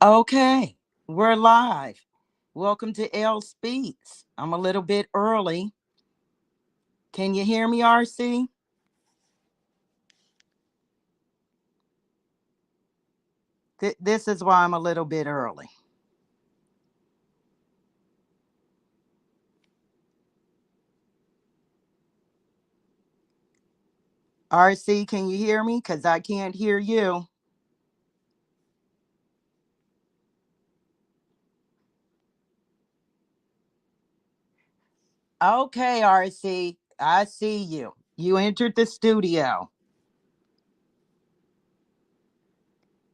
Okay, we're live. Welcome to L Speaks. I'm a little bit early. Can you hear me, RC? This is why I'm a little bit early. RC, can you hear me? Because I can't hear you. Okay, RC, I see you. You entered the studio.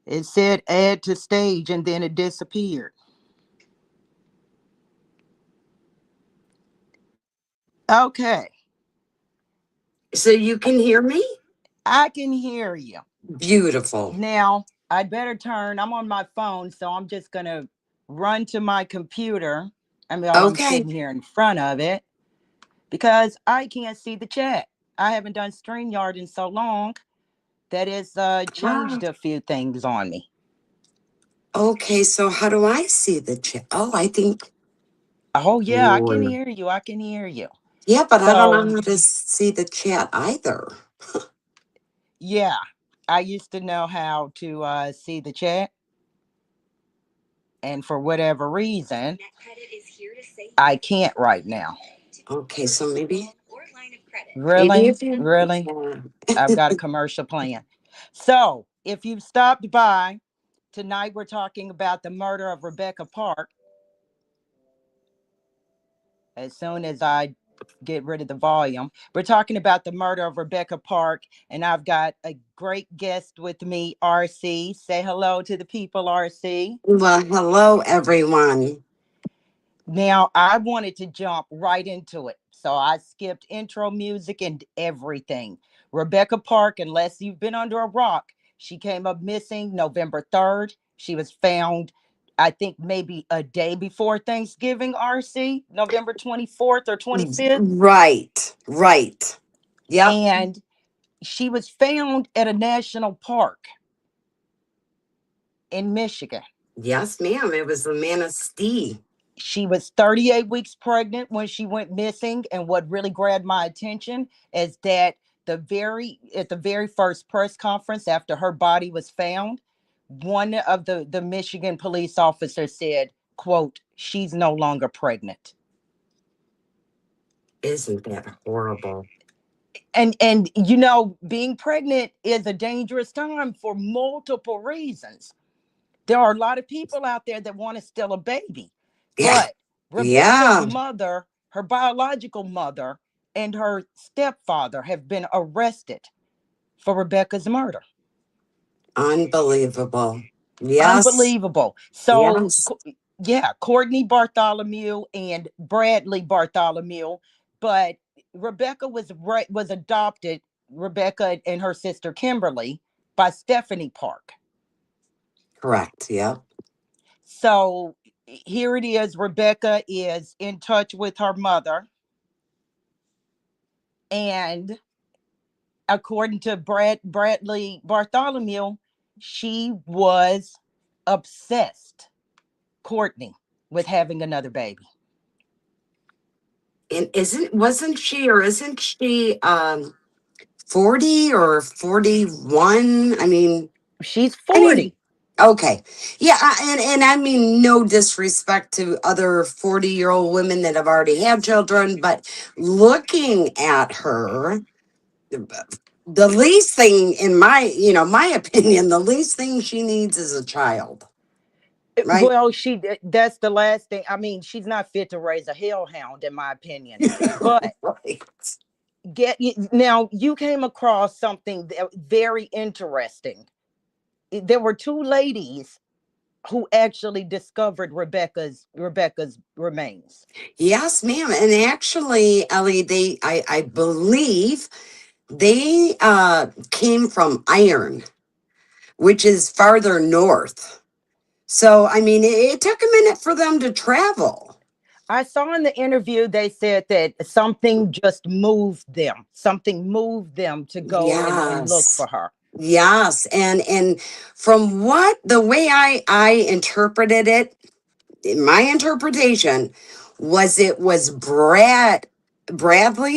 It said add to stage and then it disappeared. Okay, So you can hear me? I can hear you. Beautiful. Now, I'd better I'm on my phone, so I'm just going to run to my computer. I'm Okay. sitting here in front of it because I can't see the chat. I haven't done StreamYard in so long that it's Ah, changed a few things on me. okay, so how do I see the chat? Oh, I think. Oh, yeah, I can Oh, hear you. I can hear you. yeah, but I don't know So, how to see the chat either. yeah, I used to know how to see the chat. And for whatever reason, I can't right now. Okay, so maybe Really? if you Really? I've got a commercial plan. So, if you've stopped by, tonight we're talking about the murder of Rebecca Park. As soon as I get rid of the volume, we're talking about the murder of Rebecca Park, and I've got a great guest with me, RC. Say hello to the people, RC. well, hello everyone. Now, I wanted to jump right into it. So I skipped intro music and everything. Rebecca Park, unless you've been under a rock, she came up missing November 3rd. She was found, I think, maybe a day before Thanksgiving, RC, November 24th or 25th. Right. Yep. And she was found at a national park in Michigan. Yes, ma'am. It was the Manistee. She was 38 weeks pregnant when she went missing, and what really grabbed my attention is that the very first press conference after her body was found, one of the Michigan police officers said, quote, she's no longer pregnant. Isn't that horrible? And being pregnant is a dangerous time for multiple reasons. There are a lot of people out there that want to steal a baby, Yeah. but Rebecca's Yeah. mother, her biological mother, and her stepfather have been arrested for Rebecca's murder. Unbelievable. Yes. Unbelievable. So, Yes. yeah, Courtney Bartholomew and Bradley Bartholomew, but Rebecca was adopted. Rebecca and her sister Kimberly by Stephanie Park. Correct. Yep. So here it is. Rebecca is in touch with her mother. And according to Bradley Bartholomew, she was obsessed, Courtney, with having another baby. And wasn't she or isn't she 40 or 41? She's I mean 40. okay. Yeah, and I mean no disrespect to other 40-year-old women that have already had children, but looking at her, the least thing in my opinion, the least thing she needs is a child, right? Well, that's the last thing. I mean, she's not fit to raise a hellhound, in my opinion. But Right. now you came across something very interesting. There were two ladies who actually discovered Rebecca's remains. Yes, ma'am. And actually, Ellie, I believe they came from Iron, which is farther north. So, I mean, it took a minute for them to travel. I saw in the interview they said that something just moved them. Something moved them to go and look Yes. for her. Yes, and from what the way I interpreted it, my interpretation was it was Bradley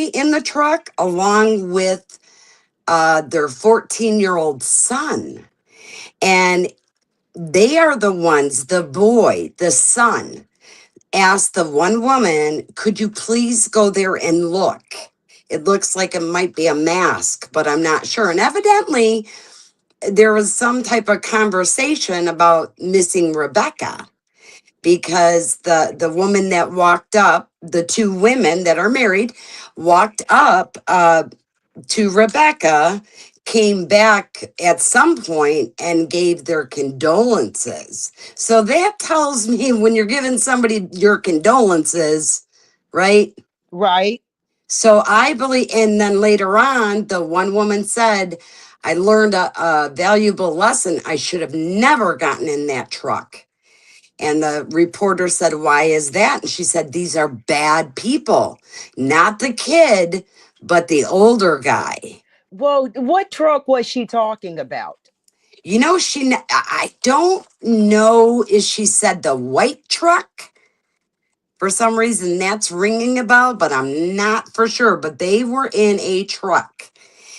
in the truck along with their 14-year-old son. And they are the ones, the boy, the son, asked the one woman, could you please go there and look? It looks like it might be a mask, but I'm not sure. And evidently, there was some type of conversation about missing Rebecca because the woman that walked up, the two women that are married, walked up to Rebecca, came back at some point and gave their condolences. So that tells me when you're giving somebody your condolences, right? Right. So I believe, and then later on, the one woman said, I learned a valuable lesson. I should have never gotten in that truck. And the reporter said, why is that? And she said, these are bad people, not the kid, but the older guy. Well, what truck was she talking about? You know, I don't know if she said the white truck. For some reason, that's ringing a bell, but I'm not for sure. But they were in a truck.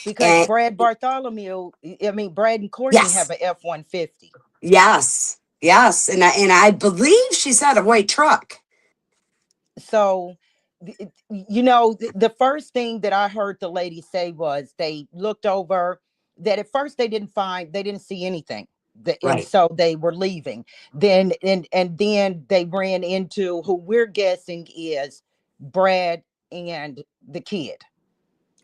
Because And Brad Bartholomew, I mean, Brad and Courtney have yes, a F-150. yes, yes. And I believe she said a white truck. So, you know, the first thing that I heard the lady say was they looked over, that at first they didn't see anything. And Right, so they were leaving. Then and then they ran into who we're guessing is Brad and the kid.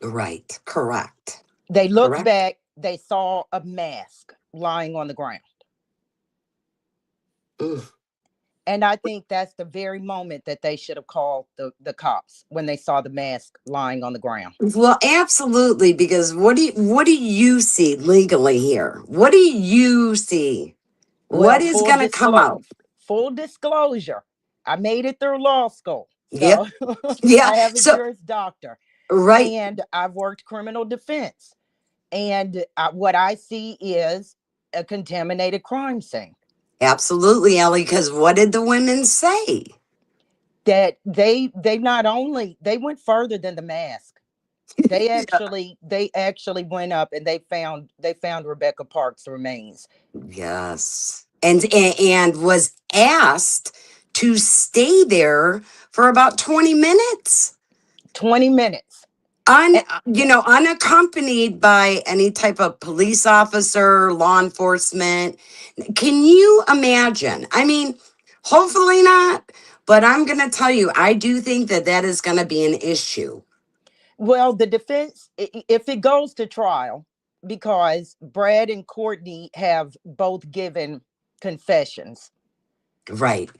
right. Correct. They looked Correct. back, they saw a mask lying on the ground. Mm. And I think that's the very moment that they should have called the cops when they saw the mask lying on the ground. Well, absolutely, because what do you see legally here? What do you see? Well, What is going to come out? full disclosure, I made it through law school. Yep. So Yeah. I have a So, Juris Doctor right. and I've worked criminal defense. And what I see is a contaminated crime scene Absolutely, Ellie, because what did the women say? that they not only they went further than the mask. They actually went up and they found Rebecca Parks' remains. Yes. And was asked to stay there for about 20 minutes. 20 minutes. Un, And, unaccompanied by any type of police officer, law enforcement. Can you imagine? I mean, hopefully not, but I'm going to tell you, I do think that that is going to be an issue. well, the defense, if it goes to trial, because Brad and Courtney have both given confessions, Right,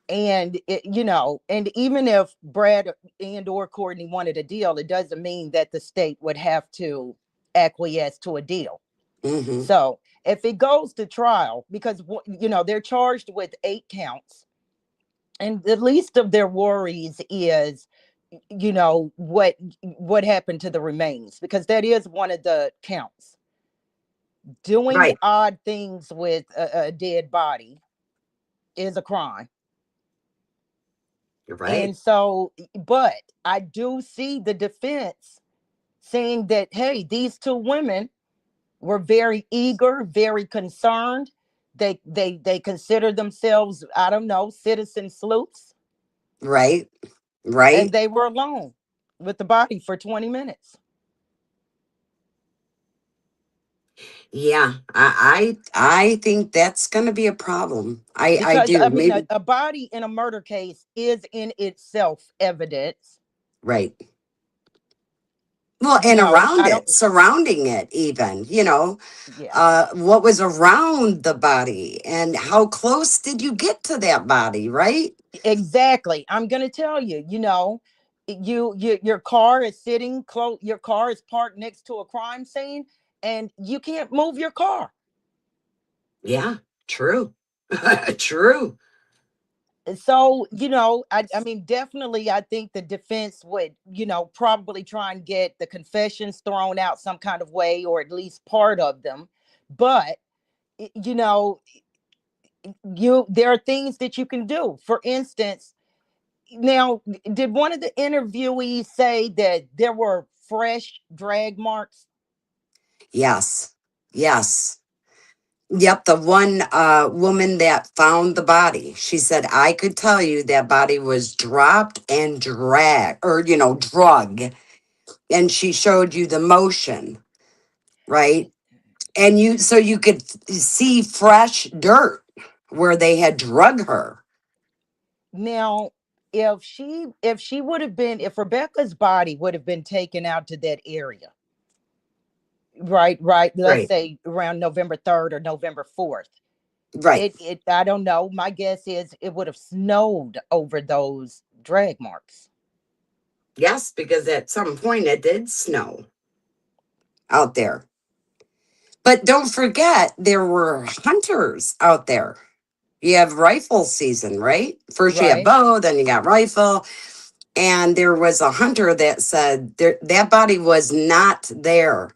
and and even if Brad and or Courtney wanted a deal, it doesn't mean that the state would have to acquiesce to a deal. hmm, So if it goes to trial, because they're charged with 8 counts, and the least of their worries is what happened to the remains, because that is one of the counts. Doing right, odd things with a dead body is a crime. right, And so, but I do see the defense saying that, hey, these two women were very eager, very concerned. They consider themselves, I don't know, citizen sleuths, right, and right. they were alone with the body for 20 minutes. Yeah, I think that's going to be a problem. I Because do. I mean, Maybe a body in a murder case is in itself evidence. right. Well, and around I don't. it, surrounding it, even, Yeah, what was around the body and how close did you get to that body, right? exactly. I'm gonna tell you. Your car is sitting close. Your car is parked next to a crime scene, and you can't move your car. Yeah, true. True. So, I mean, definitely, I think the defense would, probably try and get the confessions thrown out some kind of way, or at least part of them. But, y- you know, there are things that you can do. For instance, now, did one of the interviewees say that there were fresh drag marks? Yes. Yes. Yep, the one woman that found the body, she said, I could tell you that body was dropped and dragged, or, drug. And she showed you the motion, right? And so you could see fresh dirt where they had drug her. Now, if she would have been, if Rebecca's body would have been taken out to that area, right, let's Right, say around November 3rd or November 4th, right. it I don't know, my guess is it would have snowed over those drag marks. Yes, because at some point it did snow out there. But don't forget, there were hunters out there. You have rifle season, right? First you have Right. bow, then you got rifle. And there was a hunter that said that body was not there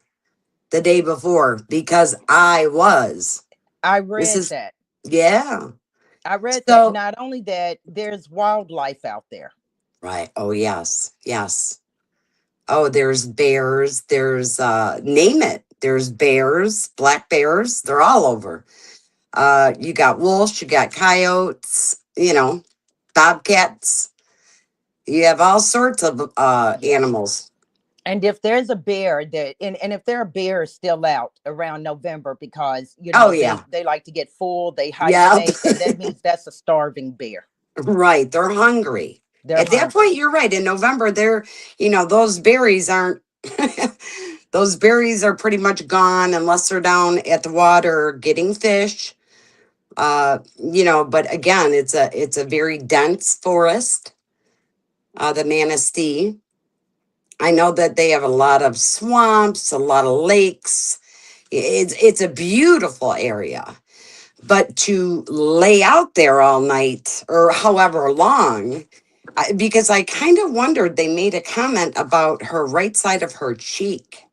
the day before because I was. I This read is, that. yeah. I read that. So, Not only that, there's wildlife out there. right. Oh, yes. Yes. Oh, there's bears. There's, name it. There's bears, black bears. They're all over. You got wolves, you got coyotes, bobcats. You have all sorts of Yeah. animals. And if there's a bear that, and if there are bears still out around November, because Oh, they yeah. they like to get full, they Yep. hibernate, and that means that's a starving bear. Right. They're hungry. They're At that hungry. point, you're right. In November, those berries aren't, those berries are pretty much gone unless they're down at the water getting fish. But again, it's a very dense forest, the Manistee. I know that they have a lot of swamps, a lot of lakes. It's a beautiful area. But to lay out there all night or however long, because I kind of wondered, they made a comment about her right side of her cheek.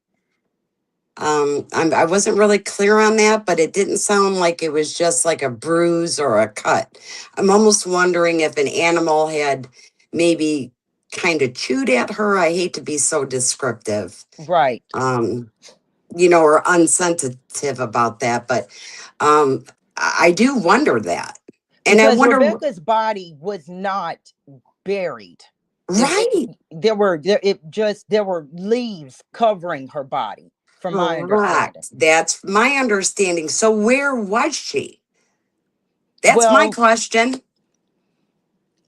I wasn't really clear on that, but it didn't sound like it was just like a bruise or a cut. I'm almost wondering if an animal had maybe kind of chewed at her. I hate to be so descriptive, Right. um, or unsensitive about that, but um, I do wonder that. And I Because wonder, Rebecca's body was not buried. right, There were leaves covering her body, from my understanding. correct. That's my understanding. So where was she? That's my Well, question.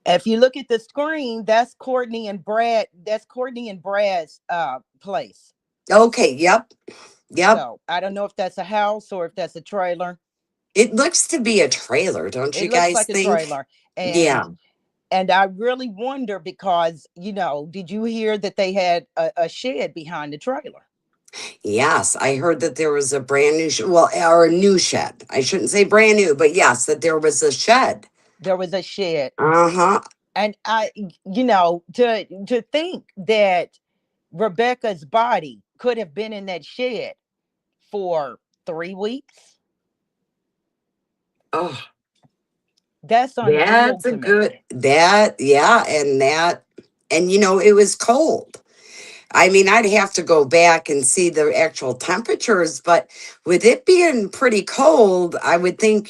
if you look at the screen, that's Courtney and Brad. That's Courtney and Brad's place. Okay, yep, yep. So I don't know if that's a house or if that's a trailer. It looks to be a trailer, don't It you looks guys like a think? trailer. and Yeah. and I really wonder because, did you hear that they had a shed behind the trailer? Yes, I heard that there was a brand new, well, or a new shed. I shouldn't say brand new, but yes, that there was a shed. There was a shed. Uh huh. And to think that Rebecca's body could have been in that shed for 3 weeks, Oh, that's unreal that's a to me. good, yeah, and it was cold. I mean, I'd have to go back and see the actual temperatures, but with it being pretty cold, I would think,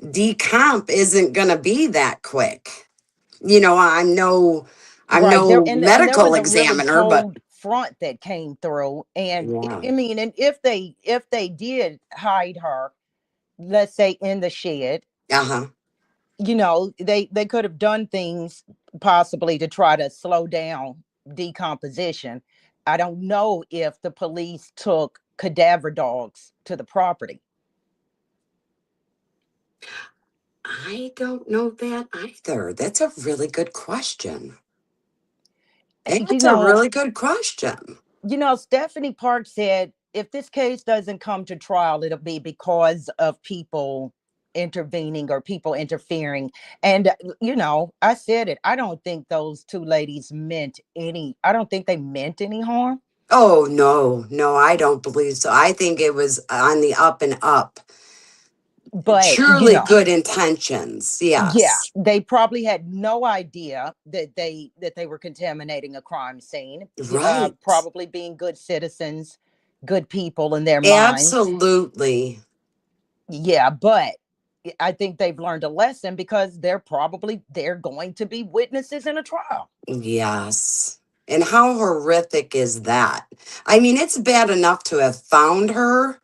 decomp isn't going to be that quick. I'm Right there, no and there medical was a really examiner, but cold front that came through, and yeah, I mean, and if they did hide her, let's say in the shed, uh-huh. they could have done things possibly to try to slow down decomposition. I don't know if the police took cadaver dogs to the property. I don't know that either. That's a really good question. you That's a know really good question. Stephanie Park said if this case doesn't come to trial, it'll be because of people, intervening or people interfering. And, I said it. I don't think those two ladies I don't think they meant any harm. Oh, no, no, I don't believe so. I think it was on the up and up. But, Truly good intentions. yeah, Yes. they probably had no idea that they were contaminating a crime scene. Right. Probably being good citizens, good people in their minds. Absolutely. Yeah, but I think they've learned a lesson because they're going to be witnesses in a trial. Yes. And how horrific is that? I mean, it's bad enough to have found her,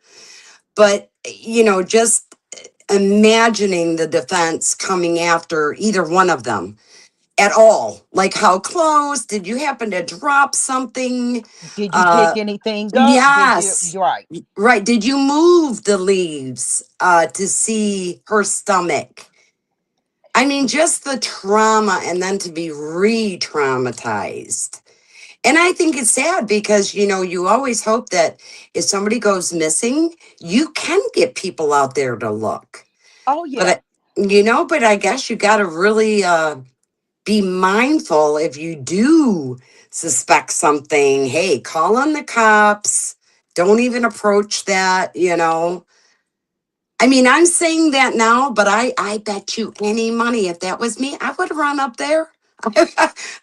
but, just imagining the defense coming after either one of them at all. Like, how close? Did you happen to drop something? Did you pick Uh, anything up? Did you? yes. You're right. Right. Did you move the leaves to see her stomach? I mean, just the trauma and then to be re traumatized. And I think it's sad because, you always hope that if somebody goes missing, you can get people out there to look. Oh But, yeah, but I guess you got to really be mindful if you do suspect something. Hey, call on the cops. Don't even approach that. I mean, I'm saying that now, but I bet you any money if that was me, I would have run up there.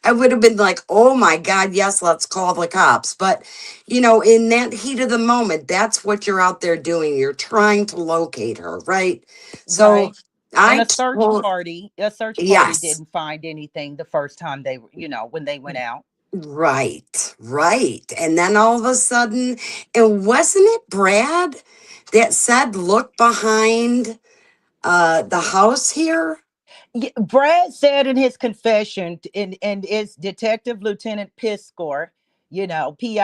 I would have been like, oh my God, yes, let's call the cops. But, in that heat of the moment, that's what you're out there doing. You're trying to locate her, right? So right. And I told, a search party yes, didn't find anything the first time when they went out. right, right. And then all of a sudden, and wasn't it Brad that said, look behind the house here? Yeah, Brad said in his confession, and it's Detective Lieutenant Piskor,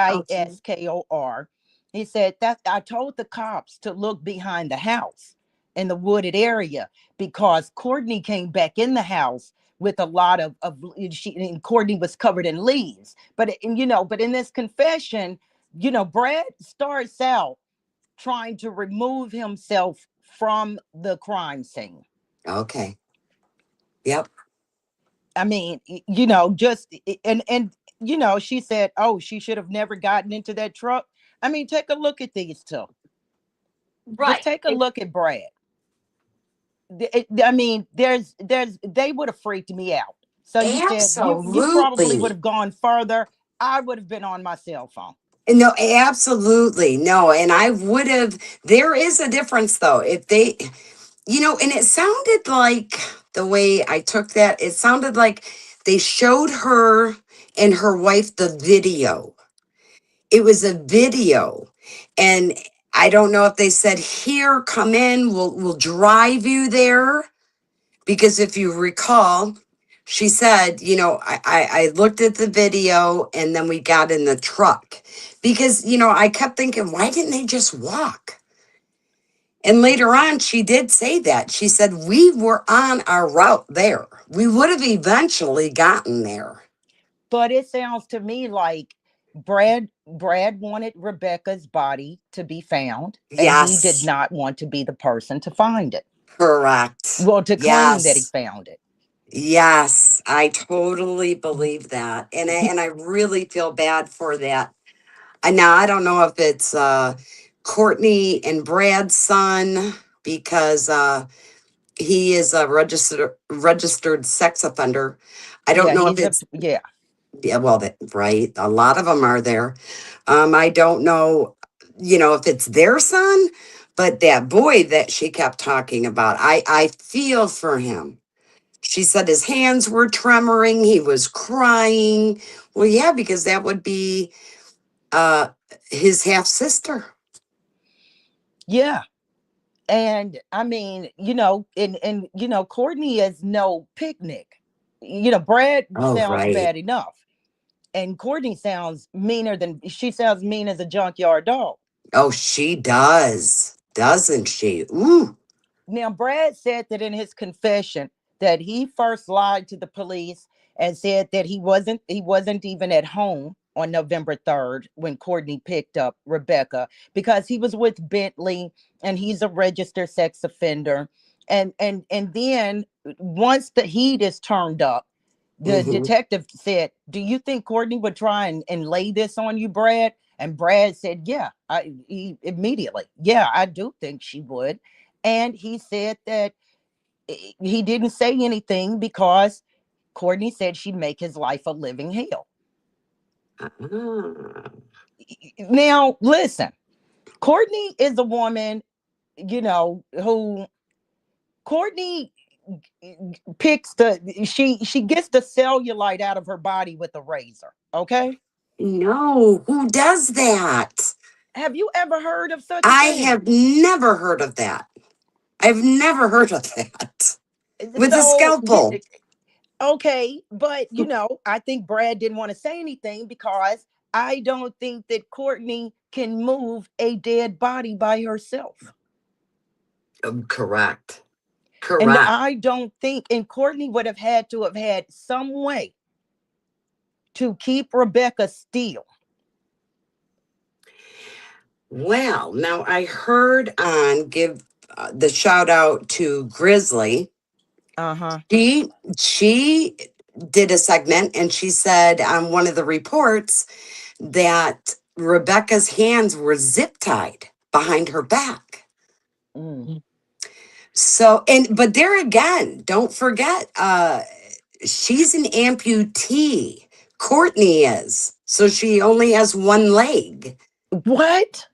Okay. Piskor. He said that I told the cops to look behind the house in the wooded area because Courtney came back in the house with a lot of she and Courtney was covered in leaves. But in this confession, Brad starts out trying to remove himself from the crime scene. Okay. Yep. I mean, just and she said, "Oh, she should have never gotten into that truck." I mean, take a look at these two. Just Right. take a look at Brad. I mean, they would have freaked me out. So you said you probably would Absolutely. have gone further. I would have been on my cell phone. No, absolutely. No. And I would have, there is a difference though. If they, and it sounded like the way I took that, it sounded like they showed her and her wife the video. It was a video. And I don't know if they said, here, come in, we'll drive you there. Because if you recall, she said, I looked at the video and then we got in the truck because, I kept thinking, why didn't they just walk? And later on, she did say that. She said, we were on our route there. We would have eventually gotten there. But it sounds to me like Brad wanted Rebecca's body to be found, and he did Yes, not want to be the person to find it. correct. Well, to claim that he Yes. found it. Yes, I totally believe that. And I really feel bad for that. And now I don't know if it's Courtney and Brad's son because he is a registered sex offender. I don't Yeah, know if it's yeah. yeah, well, that right. A lot of them are there. I don't know, if it's their son, but that boy that she kept talking about, I feel for him. She said his hands were tremoring, he was crying. Well, yeah, because that would be uh his half sister. Yeah. And I mean, Courtney is no picnic. Brad Oh, sounds right. bad enough. And Courtney she sounds mean as a junkyard dog. Oh, she does, doesn't she? Ooh. Now, Brad said that in his confession that he first lied to the police and said that he wasn't even at home on November 3rd when Courtney picked up Rebecca because he was with Bentley and he's a registered sex offender. And then once the heat is turned up, the Mm-hmm. detective said, "Do you think Courtney would try and lay this on you, Brad?" And Brad said, "Yeah." He immediately, "Yeah, I do think she would." And he said that he didn't say anything because Courtney said she'd make his life a living hell. Ah. Now, listen, Courtney is a woman, who Courtney picks she gets the cellulite out of her body with a razor. Okay. No, who does that? Have you ever heard of such a I thing? have never heard of that. I've never heard of that. With a So, scalpel. okay, but I think Brad didn't want to say anything because I don't think that Courtney can move a dead body by herself. Correct. And Correct. I don't think, and Courtney would have had to have had some way to keep Rebecca still. Well, now I heard on give the shout out to Grizzly. Uh-huh. She did a segment and she said on one of the reports that Rebecca's hands were zip tied behind her back. Mm. So and but there again, don't forget, she's an amputee. Courtney is. So she only has one leg. What?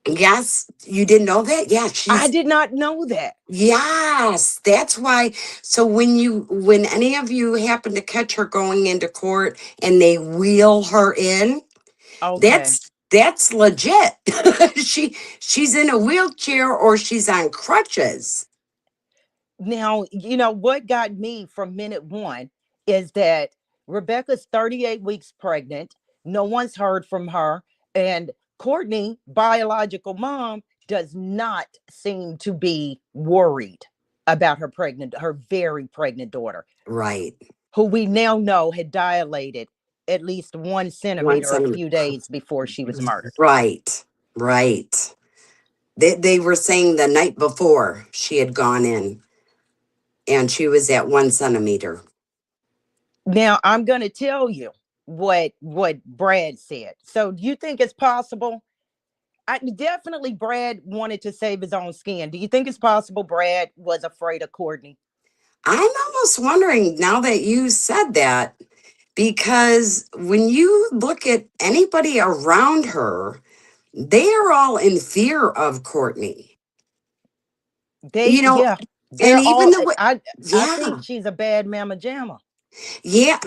Yes, you didn't know that? Yeah, I she's did not know that. yes, that's why. So when any of you happen to catch her going into court and they wheel her in, Okay. that's legit. She's in a wheelchair or she's on crutches. Now, what got me from minute one is that Rebecca's 38 weeks pregnant. No one's heard from her. And Courtney, biological mom, does not seem to be worried about her very pregnant daughter, Right. who we now know had dilated at least one One centimeter a centimeter. few days before she was murdered. Right. Right. They were saying the night before she had gone in and she was at 1 centimeter. Now, I'm going to tell you what Brad said. So, do you think it's possible? I definitely Brad wanted to save his own skin. Do you think it's possible Brad was afraid of Courtney? I'm almost wondering now that you said that, because when you look at anybody around her, they are all in fear of Courtney. They, You know, yeah, and they're even all. the way, I think yeah, she's a bad mama jamma. yeah,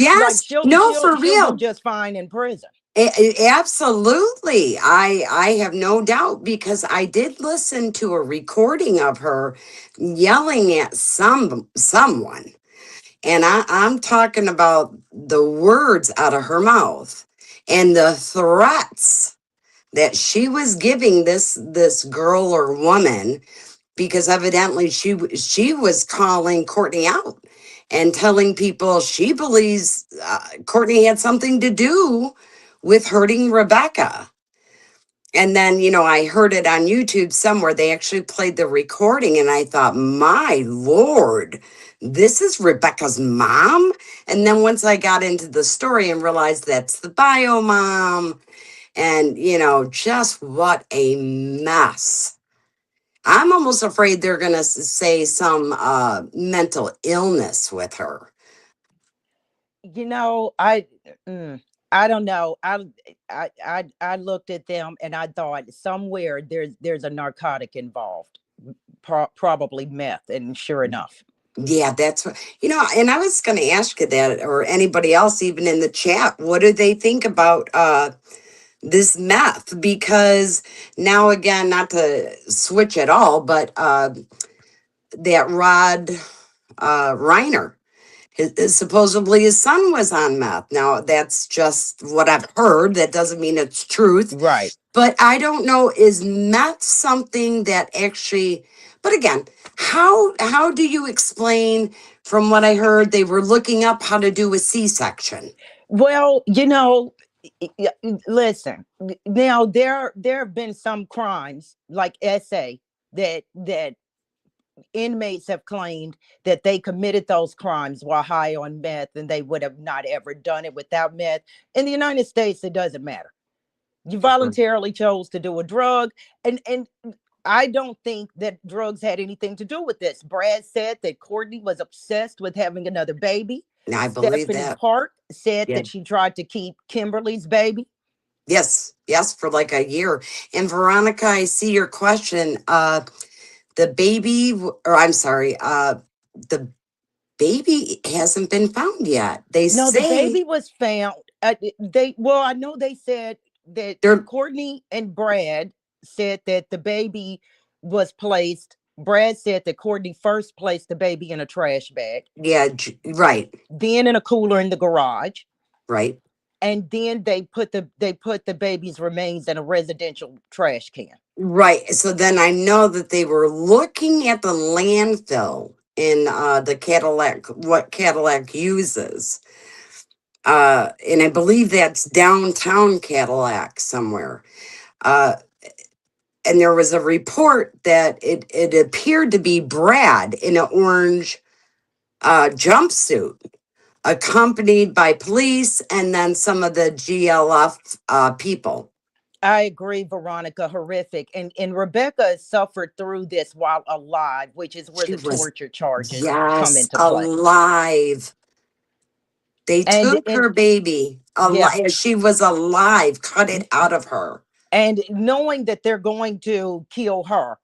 Like yes, no, for she'll do real. just fine in prison. Absolutely. I have no doubt because I did listen to a recording of her yelling at someone. And I'm talking about the words out of her mouth and the threats that she was giving this girl or woman, because evidently she was calling Courtney out and telling people she believes Courtney had something to do with hurting Rebecca. And then, I heard it on YouTube somewhere. They actually played the recording, and I thought, my Lord, this is Rebecca's mom. And then once I got into the story and realized that's the bio mom, and, just what a mess. I'm almost afraid they're going to say some mental illness with her. You know, I mm, I don't know. I looked at them and I thought somewhere there's a narcotic involved, probably meth, and sure enough. Yeah, that's what, and I was going to ask you that, or anybody else, even in the chat, what do they think about this meth? Because now, again, not to switch at all, but that Rod Reiner, supposedly his son was on meth. Now, that's just what I've heard. That doesn't mean it's truth. Right. But I don't know, is meth something that actually, but again, how do you explain, from what I heard, they were looking up how to do a C-section? Well, Listen, now there have been some crimes like SA that inmates have claimed that they committed those crimes while high on meth, and they would have not ever done it without meth. In the United States, it doesn't matter. You voluntarily chose to do a drug, and I don't think that drugs had anything to do with this. Brad said that Courtney was obsessed with having another baby. I believe Stephanie that. Park said Yeah. that she tried to keep Kimberly's baby. Yes. Yes, for like a year. And Veronica, I see your question. The baby, or I'm sorry, the baby hasn't been found yet. They No, the say baby was found. Well, I know they said that they're, Courtney and Brad said that the baby was placed. Brad said that Courtney first placed the baby in a trash bag, yeah, right, then in a cooler in the garage, right, and then they put the baby's remains in a residential trash can. right. So then I know that they were looking at the landfill in the Cadillac, what Cadillac uses. And I believe that's downtown Cadillac somewhere. Uh, and there was a report that it appeared to be Brad in an orange jumpsuit, accompanied by police and then some of the GLF people. I agree, Veronica. Horrific, and Rebecca suffered through this while alive, which is where She the was, torture charges come yes, into play. alive. They took And her baby yeah, alive. She was alive, cut it out of her. and knowing that they're going to kill her,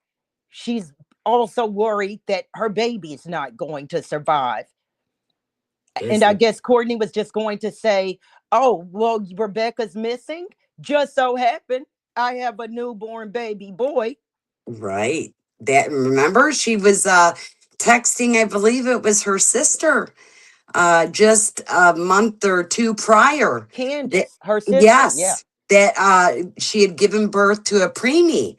she's also worried that her baby is not going to survive. And Is I it guess Courtney was just going to say, "Oh, well, Rebecca's missing. Just so happened I have a newborn baby boy." right? That, remember, she was texting, I believe it was her sister, just a month or two prior. That, Candace, her sister. Yeah. yes, that she had given birth to a preemie,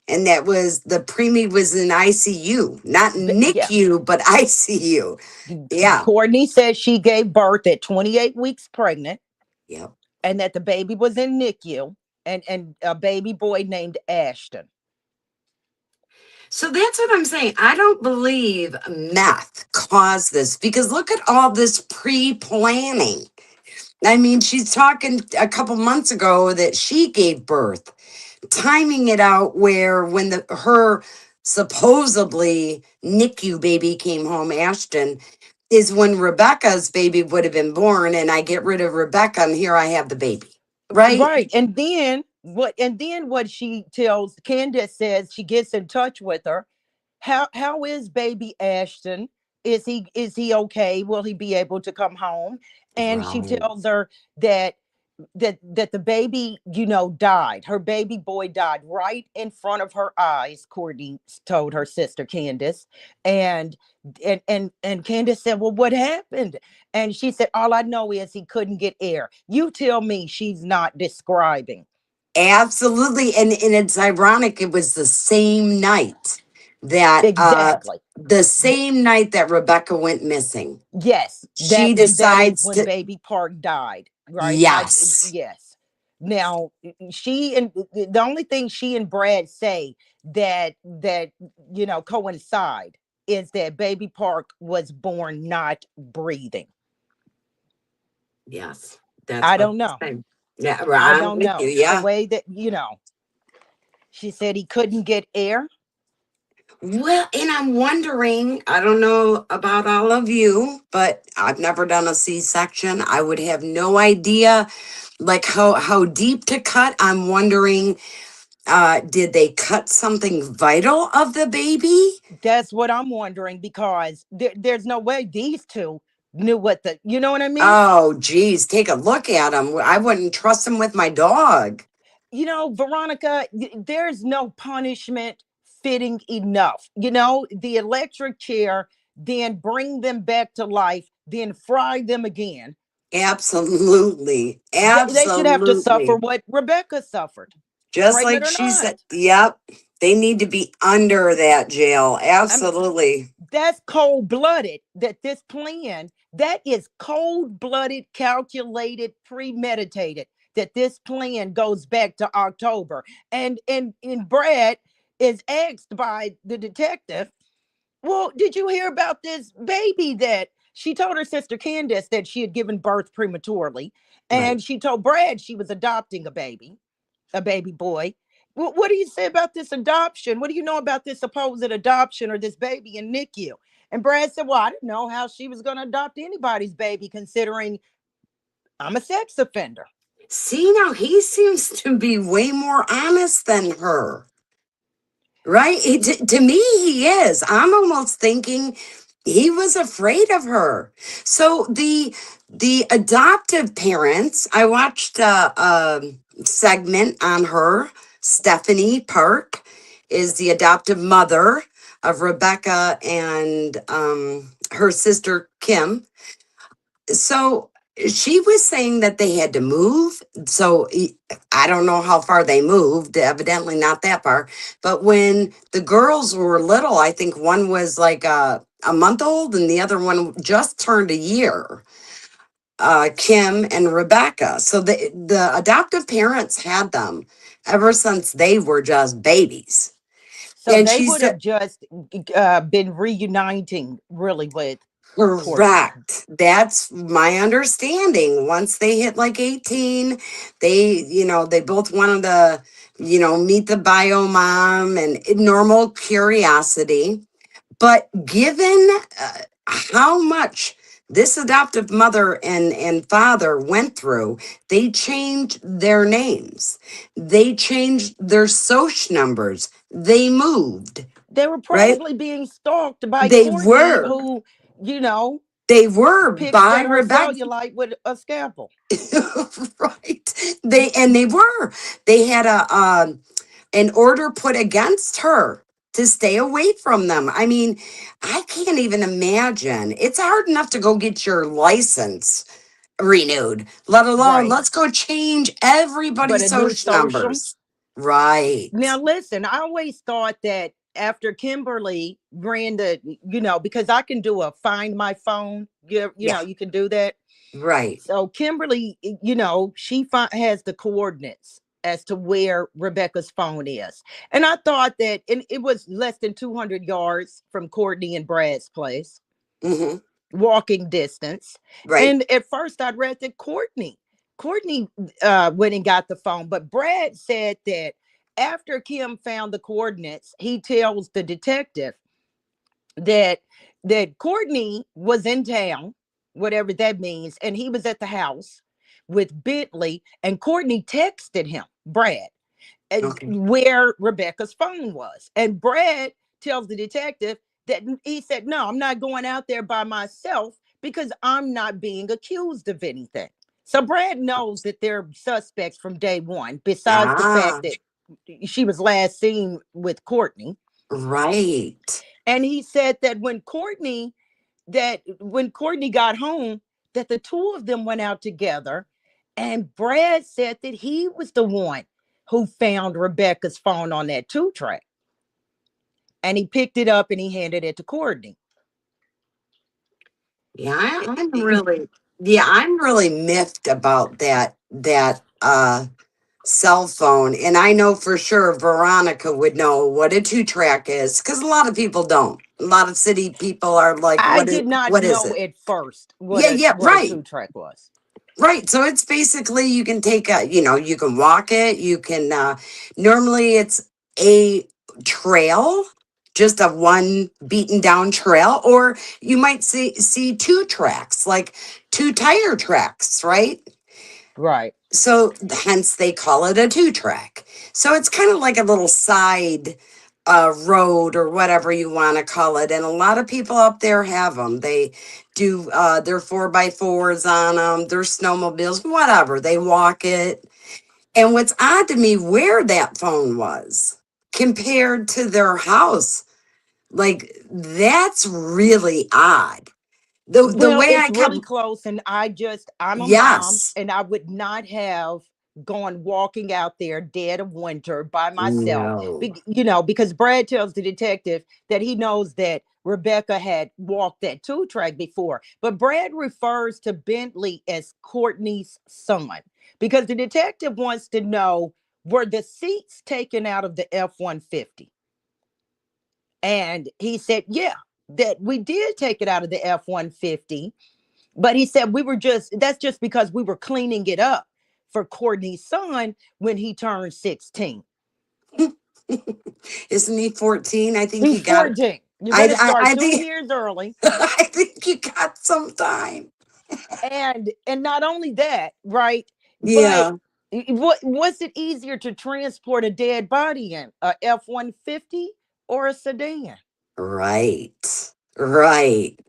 and that was the preemie was in ICU, not Yeah. NICU, but ICU. Yeah. Courtney said she gave birth at 28 weeks pregnant, Yep. and that the baby was in NICU, and a baby boy named Ashton. So that's what I'm saying. I don't believe meth caused this because look at all this pre planning. I mean, she's talking a couple months ago that she gave birth, timing it out where when her supposedly NICU baby came home, Ashton, is when Rebecca's baby would have been born, and I get rid of Rebecca, and here I have the baby. Right? Right. And then what she tells Candace, says she gets in touch with her. How is baby Ashton? Is he okay? Will he be able to come home? And she Right. tells her that that the baby, died. Her baby boy died right in front of her eyes, Courtney told her sister Candace. And and and, and Candace said, well, what happened? And she said, all I know is he couldn't get air. You tell me she's not describing. Absolutely. And it's ironic, it was Exactly. the same night that Rebecca went missing. Yes, She that is decides when to, Baby Park died, right? yes, Yes. Now, she and the only thing she and Brad say that coincide is that Baby Park was born not breathing. yes, that's I what don't I'm know. saying. Yeah, well, I I'm don't with you. know. The Yeah. way that, she said he couldn't get air. Well, and I'm wondering, I don't know about all of you, but I've never done a C-section. I would have no idea like how deep to cut. I'm wondering, did they cut something vital of the baby? That's what I'm wondering, because there's no way these two knew you know what I mean? Oh, geez, take a look at him. I wouldn't trust him with my dog. Veronica, there's no punishment fitting enough. The electric chair, then bring them back to life, then fry them again. Absolutely. They should have to suffer Absolutely. what Rebecca suffered, Just pregnant like or she said, not. yep. They need to be under that jail. I mean, Absolutely. that's cold blooded. That is cold blooded, calculated, premeditated. that this plan goes back to October. And Brad is asked by the detective, well, did you hear about this baby that she told her sister Candace that she had given birth prematurely? Right. And she told Brad she was adopting a baby boy. Well, what do you say about this adoption? What do you know about this supposed adoption or this baby in NICU? And Brad said, well, I didn't know how she was going to adopt anybody's baby, considering I'm a sex offender. See, now he seems to be way more honest than her. Right? To me, he is. I'm almost thinking he was afraid of her. So the adoptive parents, I watched a segment on her. Stephanie Park is the adoptive mother of Rebecca and her sister Kim. So she was saying that they had to move. So I don't know how far they moved, evidently not that far. But when the girls were little, I think one was like a month old and the other one just turned a year. Kim and Rebecca. So the adoptive parents had them ever since they were just babies. So And they she would said, have just been reuniting really with Courtney. correct. That's my understanding. Once they hit like 18, they both wanted to, meet the bio mom and normal curiosity. But given how much this adoptive mother and father went through, they changed their names, they changed their social numbers, they moved, They were right? probably being stalked by They Courtney, were. who, you know, They were picks by at her Rebecca. cellulite with a scalpel. Right. They had an order put against her to stay away from them. I mean, I can't even imagine. It's hard enough to go get your license renewed, let alone Right. let's go change But everybody's a new social social. numbers. Right. Now, listen, I always thought that after Kimberly ran because I can do a find my phone, Yeah. you can do that. Right. So Kimberly, she has the coordinates as to where Rebecca's phone is. And I thought that it was less than 200 yards from Courtney and Brad's place, Hmm. walking distance. Right. And at first I read that Courtney went and got the phone, but Brad said that after Kim found the coordinates, he tells the detective that Courtney was in town, whatever that means, and he was at the house with Bentley, and Courtney texted him, Brad, Okay. where Rebecca's phone was. And Brad tells the detective that he said, no, I'm not going out there by myself because I'm not being accused of anything. So Brad knows that they're suspects from day one, besides the fact Ah, that she was last seen with Courtney. right. And he said that when Courtney got home, that the two of them went out together. And Brad said that he was the one who found Rebecca's phone on that 2 track. And he picked it up and he handed it to Courtney. Yeah, It- it- I'm really miffed about that cell phone. And I know for sure Veronica would know what a 2 track is because a lot of people don't. A lot of city people are like, I did not what is know it? at first Yeah, yeah, what a right. 2 track was. Right. So it's basically you can take you can walk it, you can normally it's a trail, just a one beaten down trail, or you might see 2 tracks, like 2 tire tracks, right? Right. So hence they call it a 2 track. So it's kind of like a little side road or whatever you want to call it. And a lot of people up there have them. They do their 4x4s on them, their snowmobiles, whatever. They walk it. And what's odd to me, where that phone was compared to their house, like that's really odd. The Well, way it's I really come, close. And I'm a mom, yes, and I would not have gone walking out there dead of winter by myself. no. Because Brad tells the detective that he knows that Rebecca had walked that 2 track before. But Brad refers to Bentley as Courtney's son. because the detective wants to know, were the seats taken out of the F-150? And he said, yeah, that we did take it out of the F-150. But he said that's just because we were cleaning it up for Courtney's son when he turned 16. Isn't he 14? I think He's he got, 14. You're going to start I two think, years early. I think you got some time. And not only that, right? But Yeah. what was it easier to transport a dead body in, a F-150 or a sedan? Right. Right.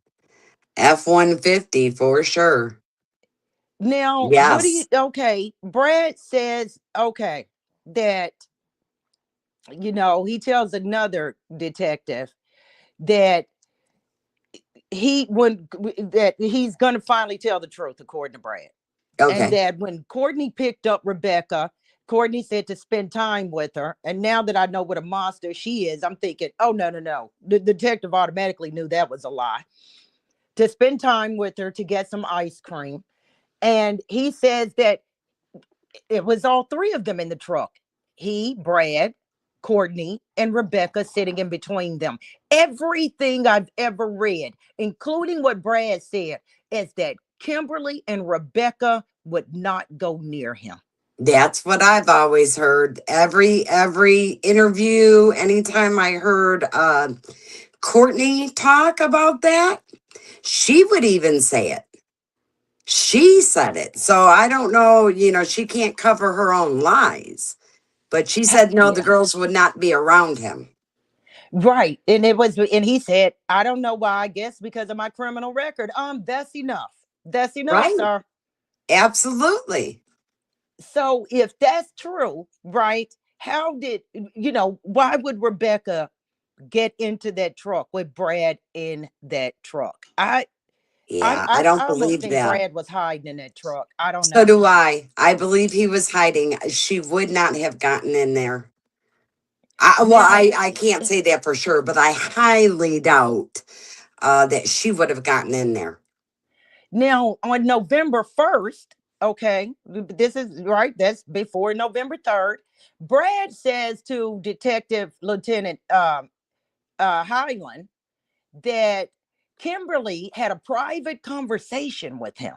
F-150 for sure. Now, what do you Yes. okay, Brad says, okay, that he tells another detective that that he's going to finally tell the truth, according to Brad. And Okay. that when Courtney picked up Rebecca, Courtney said to spend time with her. And now that I know what a monster she is, I'm thinking, oh, no, no, no. The detective automatically knew that was a lie. To spend time with her to get some ice cream. And he says that it was all three of them in the truck. He, Brad, Courtney, and Rebecca sitting in between them. Everything I've ever read, including what Brad said, is that Kimberly and Rebecca would not go near him. That's what I've always heard. Every interview, anytime I heard Courtney talk about that, she would even say it. She said it. So I don't know, she can't cover her own lies. But she said no, the Yeah. girls would not be around him. Right. And he said, I don't know why, I guess because of my criminal record. That's enough. That's enough, Right. sir. Absolutely. So if that's true, right? How did why would Rebecca get into that truck with Brad in that truck? I I Yeah, I I, don't I almost believe think that. Brad was hiding in that truck. I don't So know. do I. I believe he was hiding. She would not have gotten in there. Now, I can't say that for sure, but I highly doubt that she would have gotten in there. now on November 1st, okay, this is right, that's before November 3rd. Brad says to Detective Lieutenant Highland that Kimberly had a private conversation with him,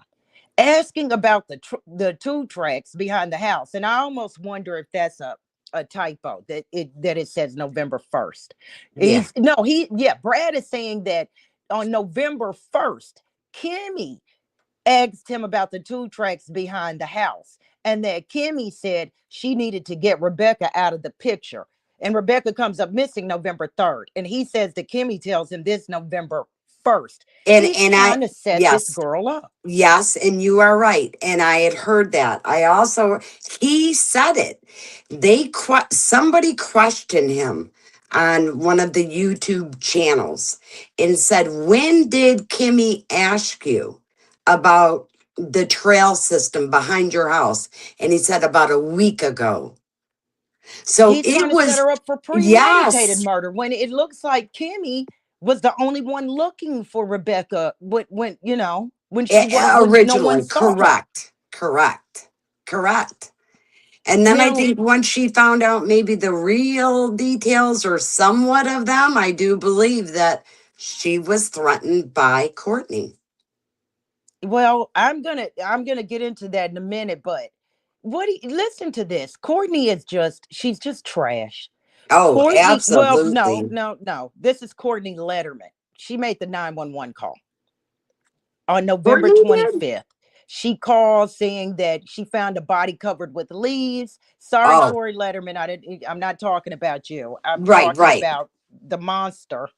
asking about the two tracks behind the house. And I almost wonder if that's a typo that it says November 1st. Yeah. He's no he yeah, Brad is saying that on November 1st, Kimmy asked him about the two tracks behind the house, and that Kimmy said she needed to get Rebecca out of the picture. And Rebecca comes up missing November 3rd. And he says that Kimmy tells him this November 1st. He's And trying to set this yes, girl up. yes, and you are right. And I had heard that. He said it. Somebody questioned him on one of the YouTube channels and said, when did Kimmy ask you about the trail system behind your house? And he said, about a week ago. So He's it trying to set was, her up for premeditated yes, murder when it looks like Kimmy was the only one looking for Rebecca when no one originally, saw her. correct. And then I Now, think once she found out maybe the real details or somewhat of them, I do believe that she was threatened by Courtney. well, I'm gonna get into that in a minute, but listen to this. Courtney is she's just trash. Oh, Courtney, well, no, absolutely. no, no. This is Courtney Letterman. She made the 911 call on November Courtney did? 25th. She called saying that she found a body covered with leaves. Sorry, Oh, Corey Letterman. I'm not talking about you. I'm right, talking right. about the monster.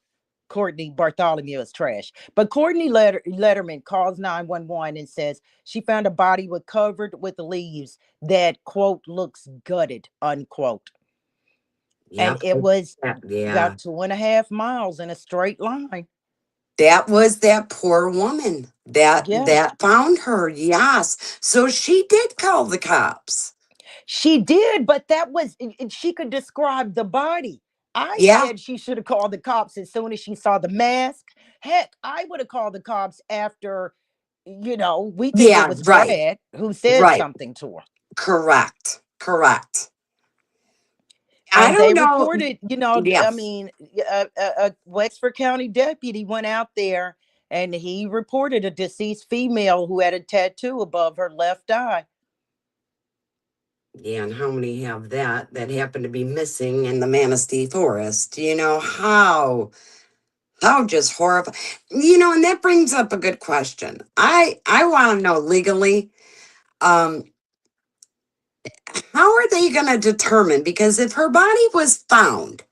Courtney Bartholomew is trash. But Courtney Letterman calls 911 and says she found a body covered with leaves that, quote, looks gutted, unquote. And Yep. it was Yeah. about 2.5 miles in a straight line. That was that poor woman Yeah, that found her. Yes. So she did call the cops. she did, but she could describe the body. I Yeah. said she should have called the cops as soon as she saw the mask. Heck, I would have called the cops after, we think it Yeah, was right. Brad who said Right. something to her. Correct. Correct. I And they don't know. reported, I Yes. mean, a Wexford County deputy went out there and he reported a deceased female who had a tattoo above her left eye. Yeah, and how many have that happen to be missing in the Manistee Forest? You know how just horrible. And that brings up a good question. I want to know legally, um, how are they going to determine? Because if her body was found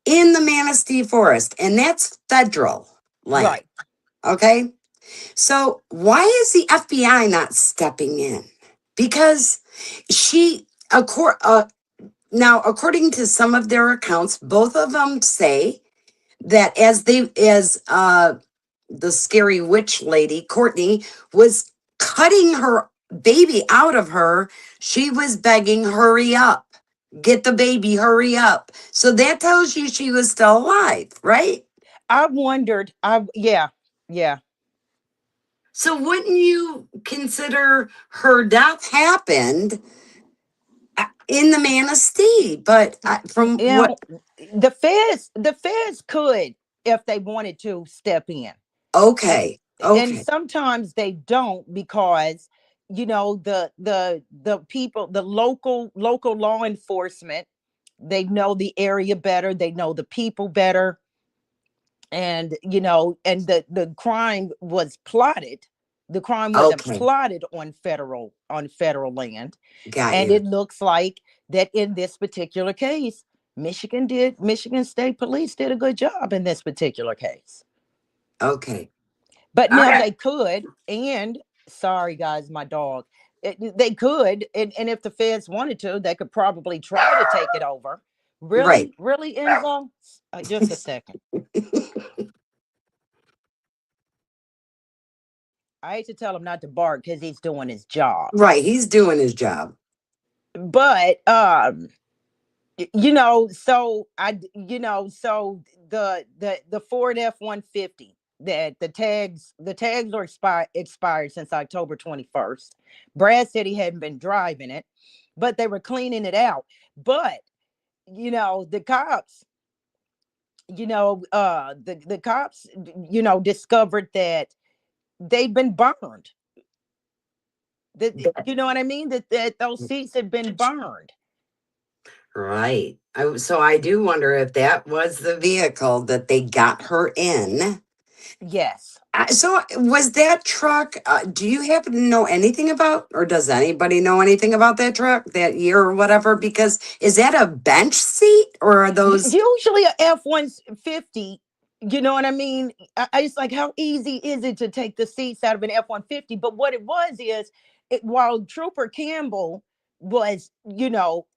in the Manistee Forest, and that's federal land, Right. okay? So why is the FBI not stepping in? Because she, now according to some of their accounts, both of them say that as the scary witch lady, Courtney, was cutting her baby out of her, she was begging, hurry up, get the baby, hurry up. So that tells you she was still alive, right? I wondered, yeah, yeah. So wouldn't you consider her death happened in the Manistee? But from You what, know, the feds could, if they wanted to, step in. and okay, and okay, sometimes they don't, because the people, the local law enforcement, they know the area better, they know the people better. And the crime was plotted. The crime wasn't okay, plotted on federal land. got And you. it looks like that in this particular case, Michigan State Police did a good job in this particular case. Okay, But all now right, they could, and sorry guys, my dog. They could, and if the feds wanted to, they could probably try to take it over. right. Really, really, Enzo? Just a second. I hate to tell him not to bark because he's doing his job. Right, he's doing his job. But so the Ford F-150, that the tags are expired since October 21st. Brad said he hadn't been driving it, but they were cleaning it out. But the cops, the cops, discovered that they'd been burned. That, you know what I mean? That those seats had been burned. Right. So I do wonder if that was the vehicle that they got her in. Yes. So was that truck? Do you happen to know anything about, or does anybody know anything about that truck that year or whatever? Because is that a bench seat or are those? Usually a F-150, you know what I mean? It's like, how easy is it to take the seats out of an F-150? But what it was is, while Trooper Campbell was,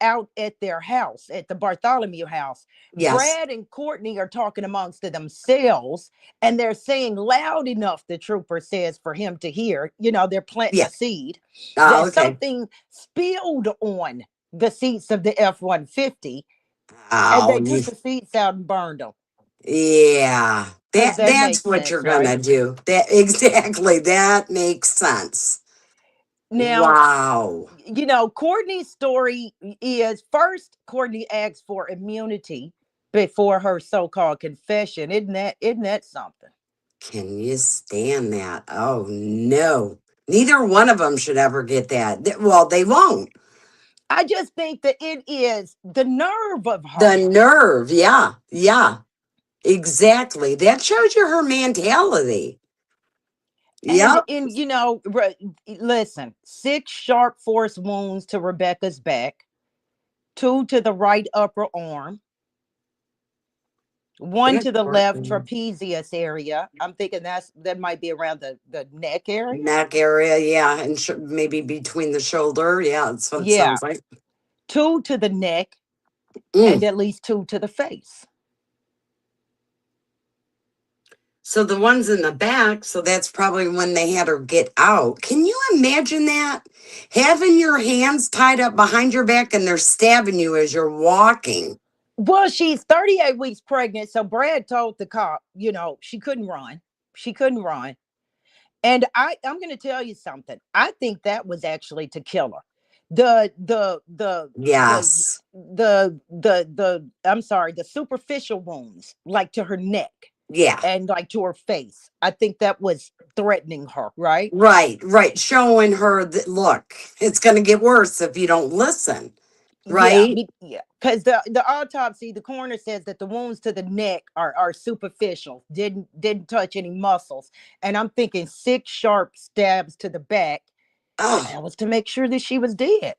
out at their house, at the Bartholomew house, Yes. Brad and Courtney are talking amongst themselves, and they're saying loud enough, the trooper says, for him to hear. They're planting Yeah. a seed Oh, that okay. something spilled on the seats of the F-150, and Oh, they took the seats out and burned them. yeah. That That's makes what you're sense, right? gonna do. That exactly. That makes sense. Now, Wow. Courtney's story is, first, Courtney asked for immunity before her so-called confession. Isn't that something? Can you stand that? Oh no. Neither one of them should ever get that. Well, they won't. I just think that it is the nerve of The her. nerve. Yeah. Yeah. Exactly. That shows you her mentality. And Yep. in listen, 6 sharp force wounds to Rebecca's back, 2 to the right upper arm, 1 Good to the for left you. trapezius area. I'm thinking that might be around the neck area. Neck area. Yeah. And maybe between the shoulder. Yeah. That's what it Yeah, sounds like. 2 to the neck, and Mm. at least 2 to the face. So the ones in the back, so that's probably when they had her get out. Can you imagine that? Having your hands tied up behind your back and they're stabbing you as you're walking. Well, she's 38 weeks pregnant, so Brad told the cop, she couldn't run. She couldn't run. And I'm going to tell you something. I think that was actually to kill her, The Yes. I'm sorry, the superficial wounds, like to her neck Yeah. and like to her face. I think that was threatening her, right? Right. Right. Showing her that, look, it's going to get worse if you don't listen. Yeah, Right. yeah. Because the autopsy, the coroner says that the wounds to the neck are superficial, didn't touch any muscles, and I'm thinking 6 sharp stabs to the back. Oh, That was to make sure that she was dead.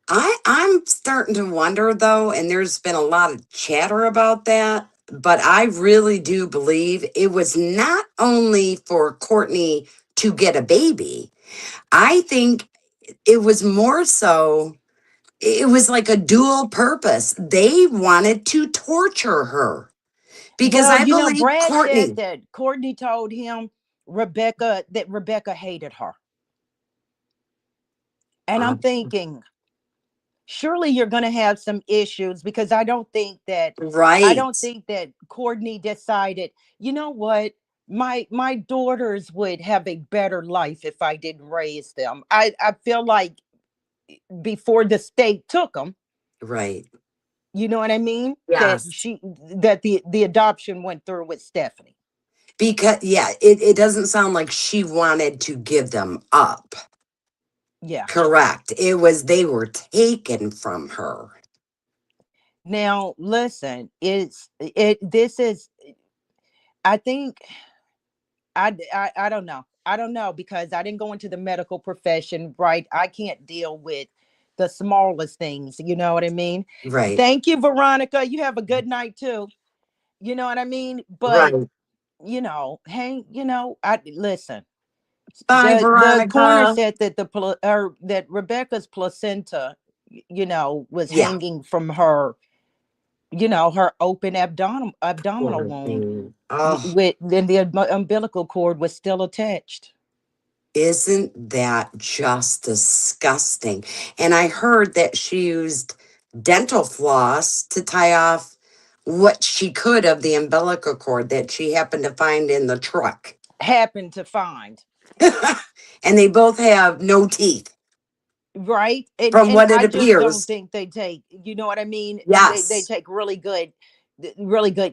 I'm starting to wonder though, and there's been a lot of chatter about that, but I really do believe it was not only for Courtney to get a baby. I think it was more so, it was like a dual purpose. They wanted to torture her because Well, I believe Brad said Courtney, that Courtney told him that Rebecca hated her. And uh, I'm thinking, surely you're going to have some issues because I don't right, think that Courtney decided, you know what? My daughters would have a better life if I didn't raise them. I feel like before the state took them, right. you know what I mean? Yes. That the adoption went through with Stephanie. Because, yeah, it doesn't sound like she wanted to give them up. Yeah. Correct. It was they were taken from her. Now, listen, this is I think I don't know. I don't know because I didn't go into the medical profession, right? I can't deal with the smallest things, you know what I mean? Right. Thank you, Veronica. You have a good night too. You know what I mean? But Right. hey, I listen. Bye, The coroner Veronica. said that that Rebecca's placenta, was Yeah. hanging from her, her open abdominal Poor wound, thing. Oh, with then the umbilical cord was still attached. isn't that just disgusting? And I heard that she used dental floss to tie off what she could of the umbilical cord that she happened to find in the truck. Happened to find, And they both have no teeth, right? and from and what it I just don't appears. think they take, you know what I mean, they Yes. take really good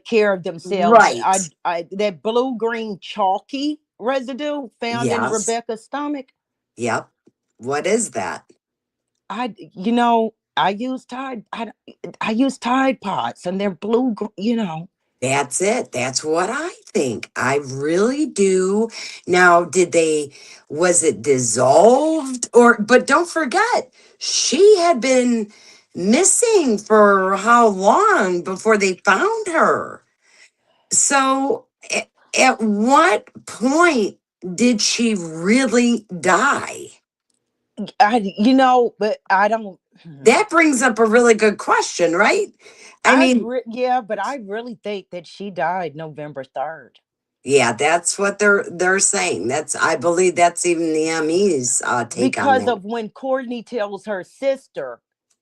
care of themselves. Right. I That blue green chalky residue found in Yes. Rebecca's stomach. Yep. What is that? I use I use Tide Pods, and they're That's it. That's what I think. I really do. Now, was it dissolved but don't forget, she had been missing for how long before they found her? So, at what point did she really die? but I don't. That brings up a really good question, right? I mean, Yeah, but I really think that she died November 3rd. yeah, that's what they're saying. That's I believe that's even the ME's take on Because that. of when Courtney tells her sister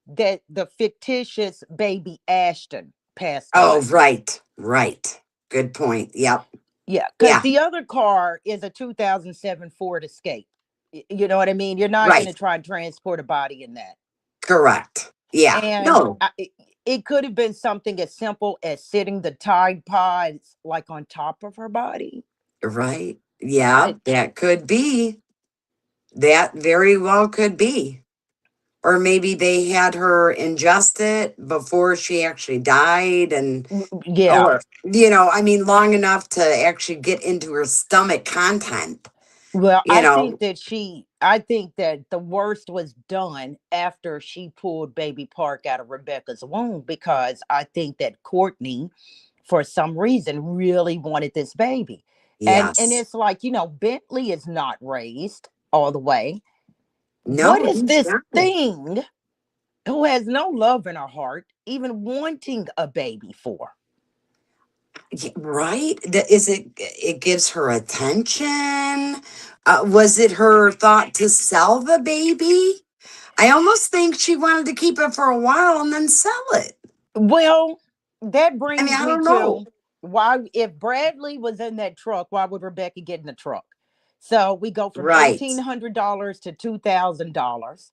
that the fictitious baby Ashton passed Oh, away. right, right. Good point. Yep. Yeah, because Yeah. the other car is a 2007 Ford Escape. You know what I mean? You're not going Right. to try and transport a body in that. Correct. Yeah. And No. it could have been something as simple as sitting the Tide Pods like on top of her body. Right. Yeah. I That could be. That very well could be. Or maybe they had her ingest it before she actually died, and yeah. or I mean, long enough to actually get into her stomach content. Well, You know. I think that the worst was done after she pulled baby Park out of Rebecca's womb, because I think that Courtney, for some reason, really wanted this baby. And Yes. it's like, Bentley is not raised all the way. What No, is he's this not. thing who has no love in her heart even wanting a baby for? Right? Is it gives her attention? Was it her thought to sell the baby? I almost think she wanted to keep it for a while and then sell it. Well, that I mean, brings I me don't know. to, why, if Bradley was in that truck, why would Rebecca get in the truck? So we go from Right. $1,800 to $2,000.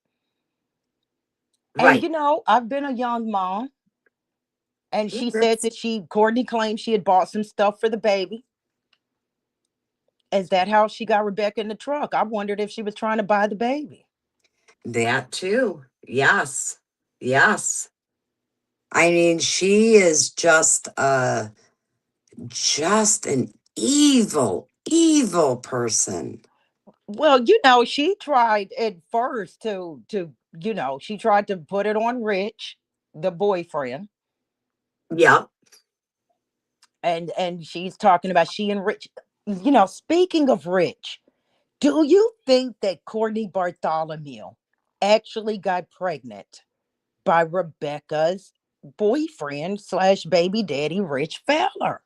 And Right. I've been a young mom, and she said That's that Courtney claimed she had bought some stuff for the baby. Is that how she got Rebecca in the truck? I wondered if she was trying to buy the baby. that too. Yes. Yes. I mean, she is just an evil, evil person. Well, she tried at first she tried to put it on Rich, the boyfriend, Yep. and she's talking about she and Rich. Speaking of Rich, do you think that Courtney Bartholomew actually got pregnant by Rebecca's boyfriend slash baby daddy, Rich Fowler?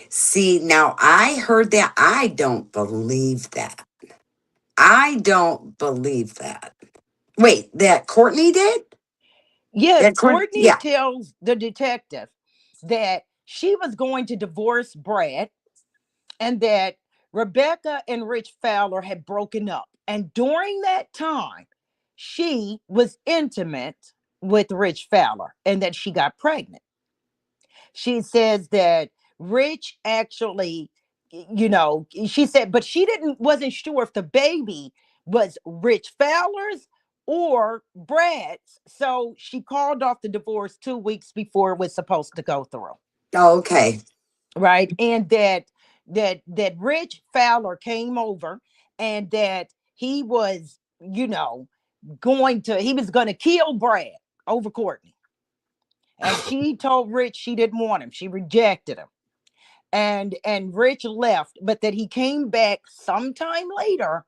See, now I heard that. I don't believe that. I don't believe that. Wait, that Courtney did? Yes, That Courtney? Courtney Yeah. tells the detective that she was going to divorce Brad, and that Rebecca and Rich Fowler had broken up. And during that time, she was intimate with Rich Fowler and that she got pregnant. She says that Rich actually, she said, but she wasn't sure if the baby was Rich Fowler's or Brad's. So she called off the divorce 2 weeks before it was supposed to go through. Oh, okay. Right. And that Rich Fowler came over, and that he was going to kill Brad over Courtney. And she told Rich she didn't want him. She rejected him. And Rich left, but that he came back sometime later,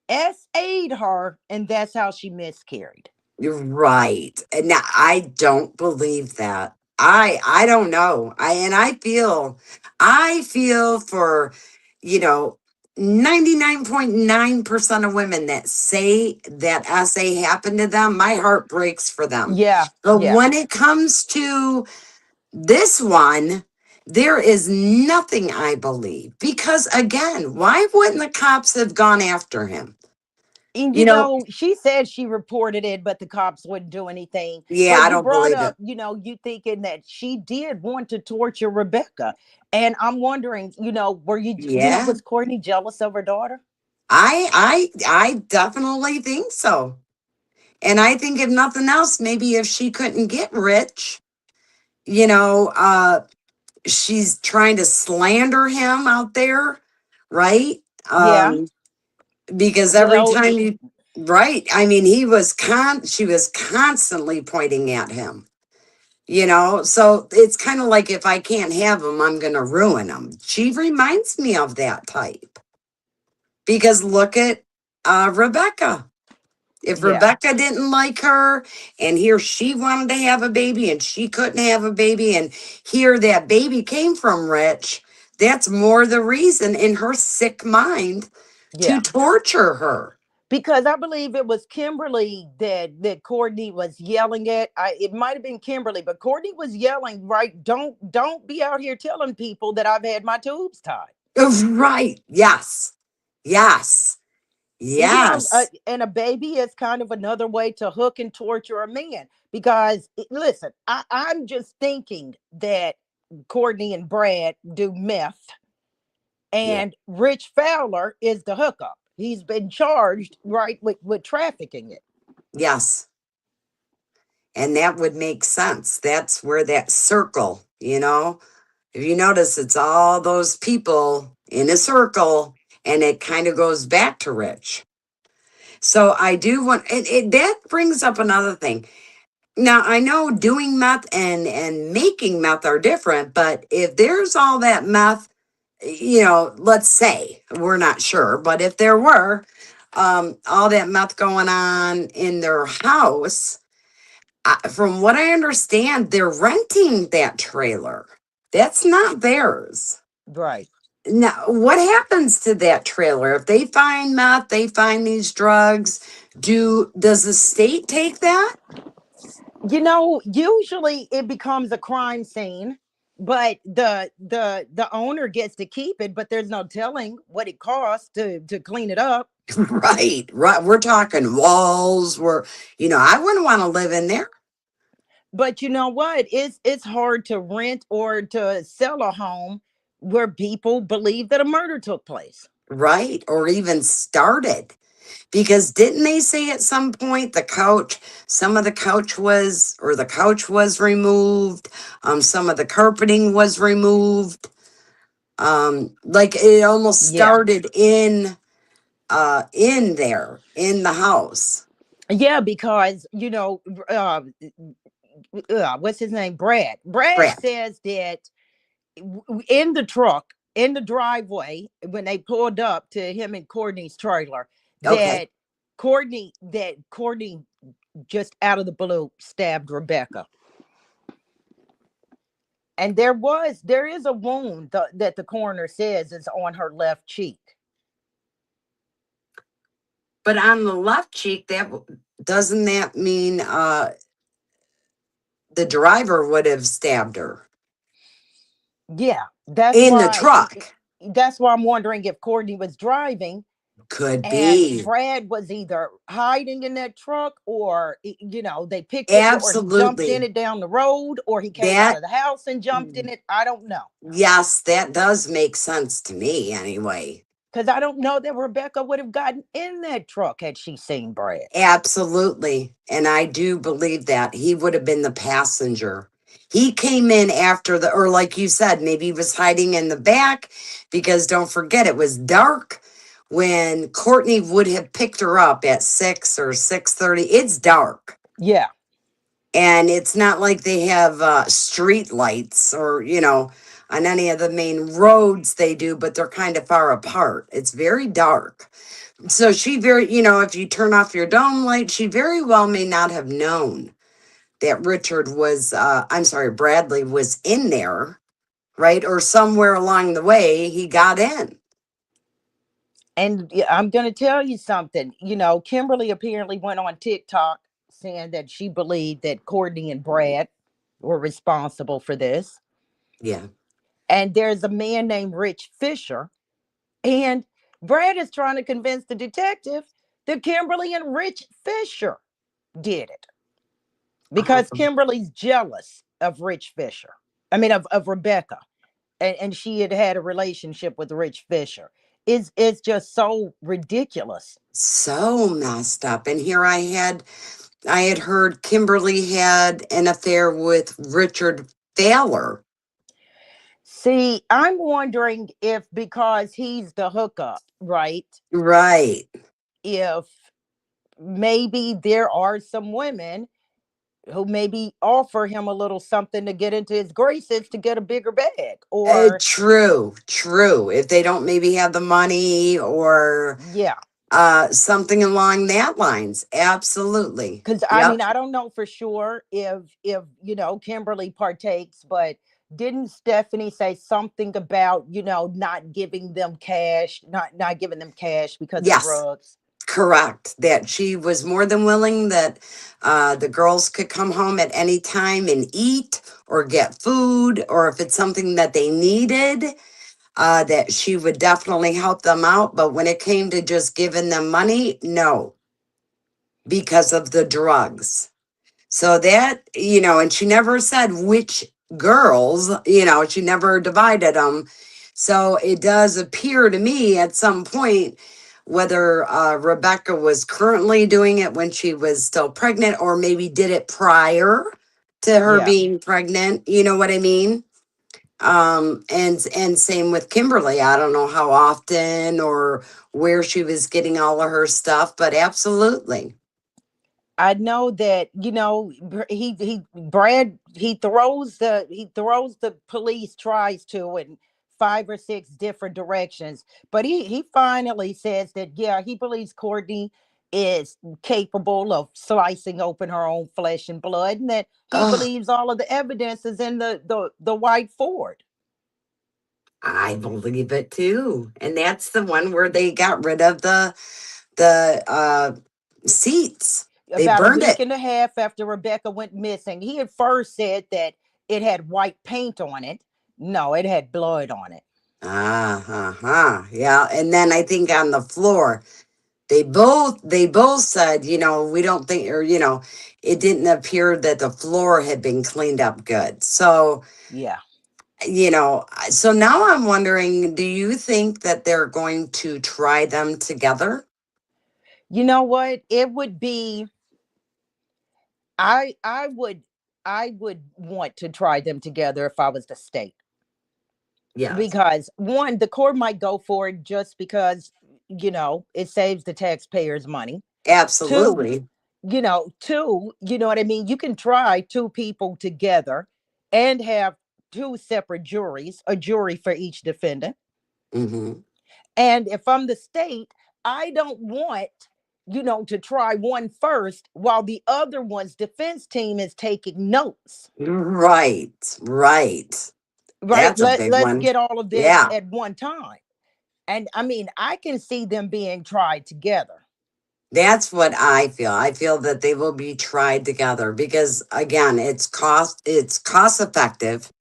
SA'd her, and that's how she miscarried. You're right. And now I don't believe that. I don't know. I feel for, you know, 99.9% of women that say that SA happened to them. My heart breaks for them. Yeah, But yeah, when it comes to this one, there is nothing I believe. Because again, why wouldn't the cops have gone after him? and You know, she said she reported it, but the cops wouldn't do anything. yeah, But I you don't brought believe up, it. you thinking that she did want to torture Rebecca. And I'm wondering, were you, Yeah. was Courtney jealous of her daughter? I definitely think so. And I think if nothing else, maybe if she couldn't get rich, you know, she's trying to slander him out there, right? Yeah. Um, because every Well, time you right, I mean she was constantly pointing at him. So it's kind of like if I can't have him, I'm gonna ruin him. She reminds me of that type. Because look at Rebecca. If yeah, Rebecca didn't like her, and here she wanted to have a baby and she couldn't have a baby, and here that baby came from Rich, that's more the reason in her sick mind to yeah. torture her. Because I believe it was Kimberly that Courtney was yelling at. It might have been Kimberly, but Courtney was yelling, right? Don't be out here telling people that I've had my tubes tied. Right. Yes. Yes. And Yes. and a baby is kind of another way to hook and torture a man. Because listen, I'm just thinking that Courtney and Brad do meth, Yeah. and Rich Fowler is the hookup. He's been charged, right, with trafficking it. Yes. And that would make sense. That's where that circle. If you notice, it's all those people in a circle, and it kind of goes back to Rich. So I do want, that brings up another thing. Now I know doing meth and making meth are different, but if there's all that meth, let's say we're not sure, but if there were all that meth going on in their house, from what I understand, they're renting that trailer. That's not theirs. Right. Now, what happens to that trailer if they find meth? They find these drugs. Does the state take that? Usually it becomes a crime scene, but the owner gets to keep it, but there's no telling what it costs to clean it up. Right, right. We're talking walls. I wouldn't want to live in there. But you know what? It's hard to rent or to sell a home where people believe that a murder took place. Right. Or even started. Because didn't they say at some point some of the couch was, or the couch was removed, some of the carpeting was removed. Like it almost Yeah. started in there, in the house. Yeah, because what's his name? Brad Brad. says that in the truck, in the driveway, when they pulled up to him and Courtney's trailer, Okay. that Courtney just out of the blue stabbed Rebecca. And there is a wound that the coroner says is on her left cheek. But on the left cheek, doesn't that mean the driver would have stabbed her Yeah, that's in the why truck? that's why I'm wondering if Courtney was driving Could and be. Brad was either hiding in that truck, or they picked it, or he jumped in Absolutely. it down the road, or he came out That of the house and jumped in it. I don't know. Yes, that does make sense to me anyway. Because I don't know that Rebecca would have gotten in that truck had she seen Brad. Absolutely. And I do believe that he would have been the passenger. He came in after or like you said, maybe he was hiding in the back because don't forget it was dark when Courtney would have picked her up at 6 or 6:30. It's dark. Yeah. And it's not like they have street lights or, on any of the main roads they do, but they're kind of far apart. It's very dark. So if you turn off your dome light, she very well may not have known that Bradley was in there, right? Or somewhere along the way, he got in. And I'm going to tell you something. Kimberly apparently went on TikTok saying that she believed that Courtney and Brad were responsible for this. Yeah. And there's a man named Rich Fisher. And Brad is trying to convince the detective that Kimberly and Rich Fisher did it, because Um, Kimberly's jealous of Rich Fisher. I mean, of Rebecca. And she had had a relationship with Rich Fisher. It's just so ridiculous. so messed up. And here I had heard Kimberly had an affair with Richard Thaler. See, I'm wondering if, because he's the hookup, right? Right. If maybe there are some women who maybe offer him a little something to get into his graces to get a bigger bag, or True, true. If they don't maybe have the money or yeah. something along that lines. Absolutely. Because I Yep. mean, I don't know for sure if Kimberly partakes, but didn't Stephanie say something about not giving them cash, not giving them cash because of Yes, drugs? correct. That she was more than willing that the girls could come home at any time and eat or get food, or if it's something that they needed, that she would definitely help them out. But when it came to just giving them money, no, because of the drugs. So and she never said which girls, she never divided them. So it does appear to me at some point whether Rebecca was currently doing it when she was still pregnant or maybe did it prior to her Yeah. being pregnant. You know what I mean? And same with Kimberly. I don't know how often or where she was getting all of her stuff, but absolutely. I know that he Brad, he throws the police, tries to, in 5 or 6 different directions, but he finally says that, yeah, he believes Courtney is capable of slicing open her own flesh and blood, and that he Oh, believes all of the evidence is in the white Ford. I believe it too. And that's the one where they got rid of the seats. They About a burned week it. and a half after Rebecca went missing, he had first said that it had white paint on it. No, it had blood on it. Ah, yeah. And then I think on the floor. They both said, we don't think, or it didn't appear that the floor had been cleaned up good. So, Yeah. so now I'm wondering, do you think that they're going to try them together? You know what? It would be I would want to try them together if I was the state. Yes, Because one, the court might go for it just because, it saves the taxpayers money. Two, absolutely. you know what I mean? You can try two people together and have two separate juries, a jury for each defendant. Hmm. And if I'm the state, I don't want, to try one first while the other one's defense team is taking notes. Right, right. Right? That's a Let big let's one. get all of this Yeah. at one time. And I mean, I can see them being tried together. That's what I feel. I feel that they will be tried together because again, it's cost effective,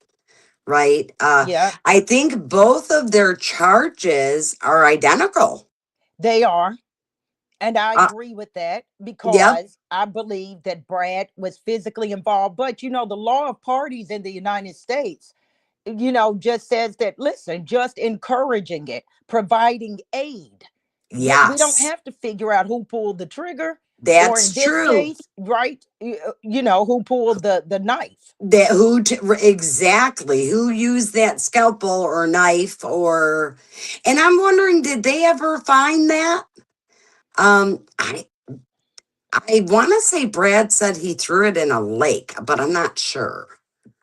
right? Yeah, I think both of their charges are identical. they are. And I Uh, agree with that yep. because I believe that Brad was physically involved. But, the law of parties in the United States, just says that, listen, just encouraging it, providing aid, that we don't Yes. have to figure out who pulled the trigger, or in That's this true. case, right, who pulled the knife. That exactly who used that scalpel or knife or, and I'm wondering, did they ever find that? I want to say Brad said he threw it in a lake, but I'm not sure.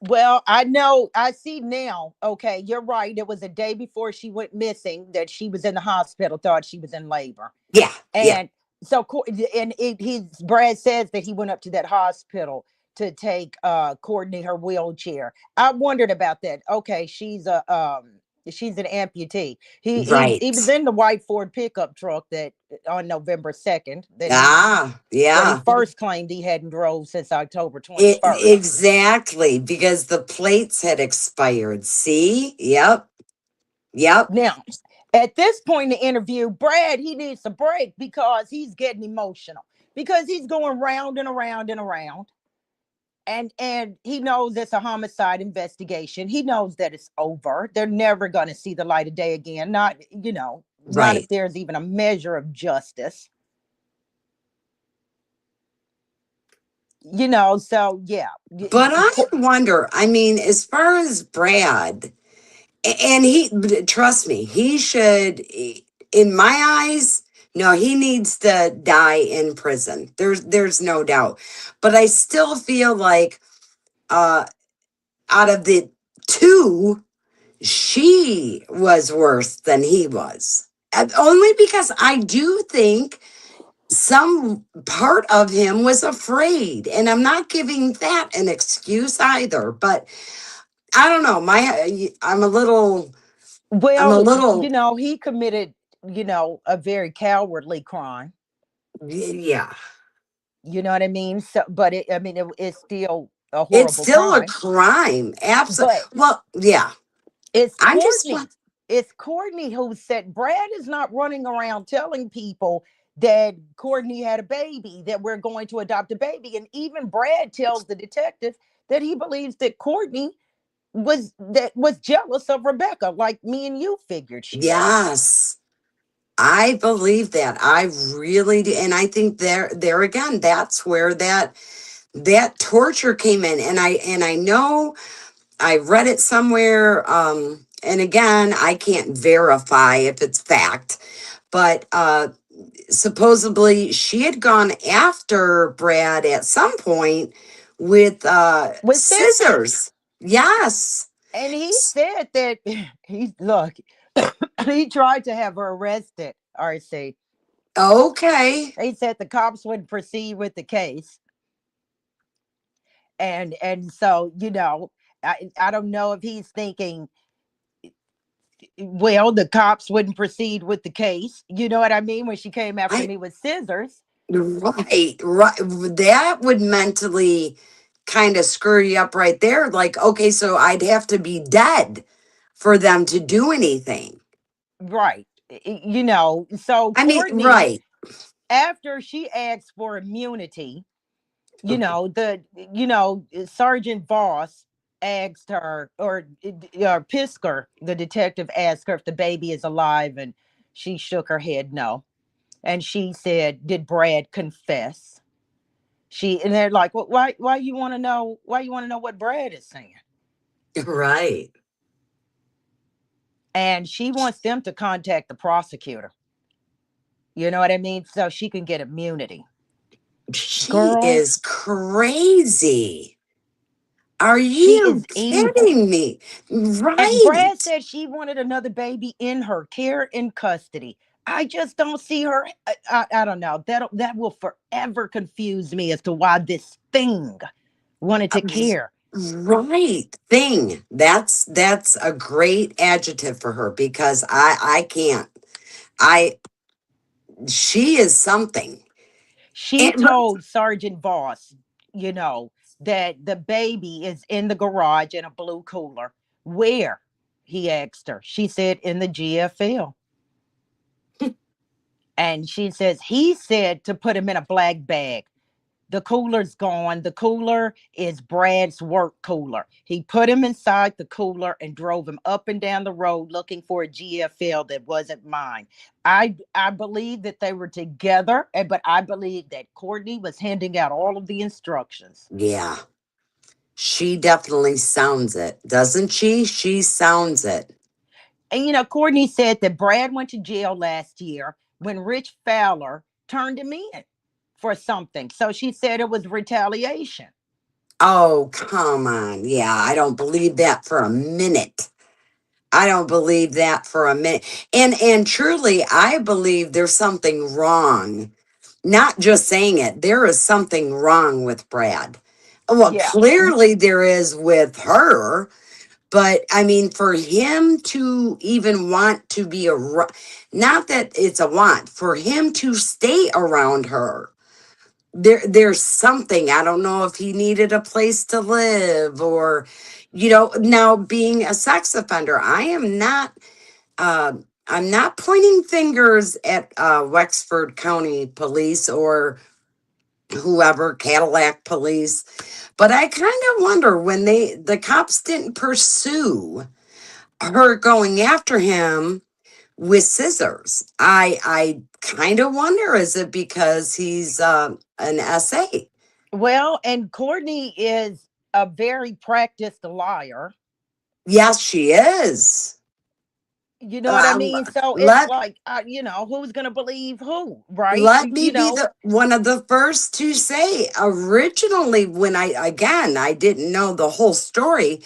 Well, I know, I see now. Okay, you're right. It was a day before she went missing that she was in the hospital, thought she was in labor. Yeah, yeah, And so, and Brad says that he went up to that hospital to take Courtney her wheelchair. I wondered about that. Okay, she's an amputee. He was right. in the white Ford pickup truck that on November 2nd Ah, that he yeah. first claimed he hadn't drove since October 21st. Exactly, because the plates had expired. See? Yep, yep. Now, at this point in the interview, Brad, he needs a break because he's getting emotional, because he's going round and around and around. And he knows it's a homicide investigation. He knows that it's over. They're never going to see the light of day again. Not if Right. there's even a measure of justice. So yeah. But I wonder, I mean, as far as Brad, and trust me, he should, in my eyes, no, he needs to die in prison. There's no doubt. But I still feel like, uh, out of the two, she was worse than he was. And only because I do think some part of him was afraid. And I'm not giving that an excuse either. But I don't know. I'm a Well, little, he committed, a very cowardly crime. yeah. You know what I mean? So, but I mean, it's still a It's horrible still a crime. crime. Absolutely. But Well, yeah. it's I'm just, Courtney. It's Courtney who said Brad is not running around telling people that Courtney had a baby, that we're going to adopt a baby. And even Brad tells the detective that he believes that Courtney was jealous of Rebecca, like me and you figured she was. yes. I believe that. I really do. And I think there again, that's where that torture came in. And I know I read it somewhere. And again, I can't verify if it's fact, but supposedly she had gone after Brad at some point with With scissors. scissors. Yes. And he said that look, he tried to have her arrested, RC. Okay. He said the cops wouldn't proceed with the case. And so, I don't know if he's thinking, well, the cops wouldn't proceed with the case. You know what I mean? When she came after I me with scissors. right, right. That would mentally kind of screw you up right there. Like, okay, so I'd have to be dead for them to do anything. Right. So I mean, Courtney, right. After she asked for immunity, you know, Sergeant Voss asked her, or Pisker, the detective, asked her if the baby is alive, and she shook her head no. And she said, "Did Brad confess?" And they're like, "Well, why you want to know? Why you want to know what Brad is saying?" Right. And she wants them to contact the prosecutor. You know what I mean? So she can get immunity. She Girl, is crazy. Are she you is evil. kidding me? And Brad Right. said she wanted another baby in her care and custody. I just don't see her. I don't know. That will forever confuse me as to why this thing wanted to care. Right thing. That's a great adjective for her because I can't. I she is something. She And told Sergeant Voss, you know, that the baby is in the garage in a blue cooler. Where? He asked her. She said, in the GFL. And she says, he said to put him in a black bag. The cooler's gone. The cooler is Brad's work cooler. He put him inside the cooler and drove him up and down the road looking for a GFL that wasn't mine. I believe that they were together, but I believe that Courtney was handing out all of the instructions. yeah, she definitely sounds it, doesn't she? She sounds it. And Courtney said that Brad went to jail last year when Rich Fowler turned him in for something. So she said it was retaliation. Oh, come on. Yeah, I don't believe that for a minute. I don't believe that for a minute. And truly, I believe there's something wrong. Not just saying it, there is something wrong with Brad. Well, Yeah. clearly there is with her, but I mean, for him to even want to be not that it's a want, for him to stay around her, there's something. I don't know if he needed a place to live or, now being a sex offender, I'm not pointing fingers at Wexford County Police or whoever, Cadillac Police, but I kind of wonder when the cops didn't pursue her going after him with scissors. I kind of wonder, is it because he's an SA? Well, and Courtney is a very practiced liar. Yes, she is. You know what I Um, mean? So it's let like, who's going to believe who, right? let me be the one of the first to say, originally, when I didn't know the whole story,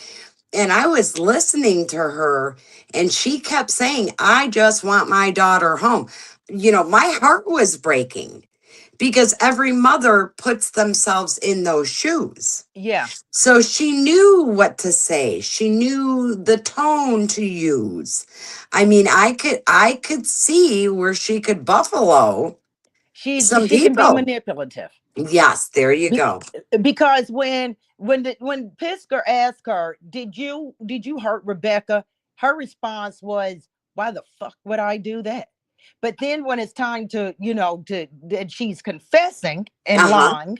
and I was listening to her, and she kept saying, I just want my daughter home. My heart was breaking because every mother puts themselves in those shoes. Yeah. So she knew what to say. She knew the tone to use. I mean, I could see where she could buffalo some She can be people. manipulative. Yes, there you Be- go. because when Pisker asked her, did you hurt Rebecca? Her response was, why the fuck would I do that? But then when it's time to, to that she's confessing and Uh-huh. lying,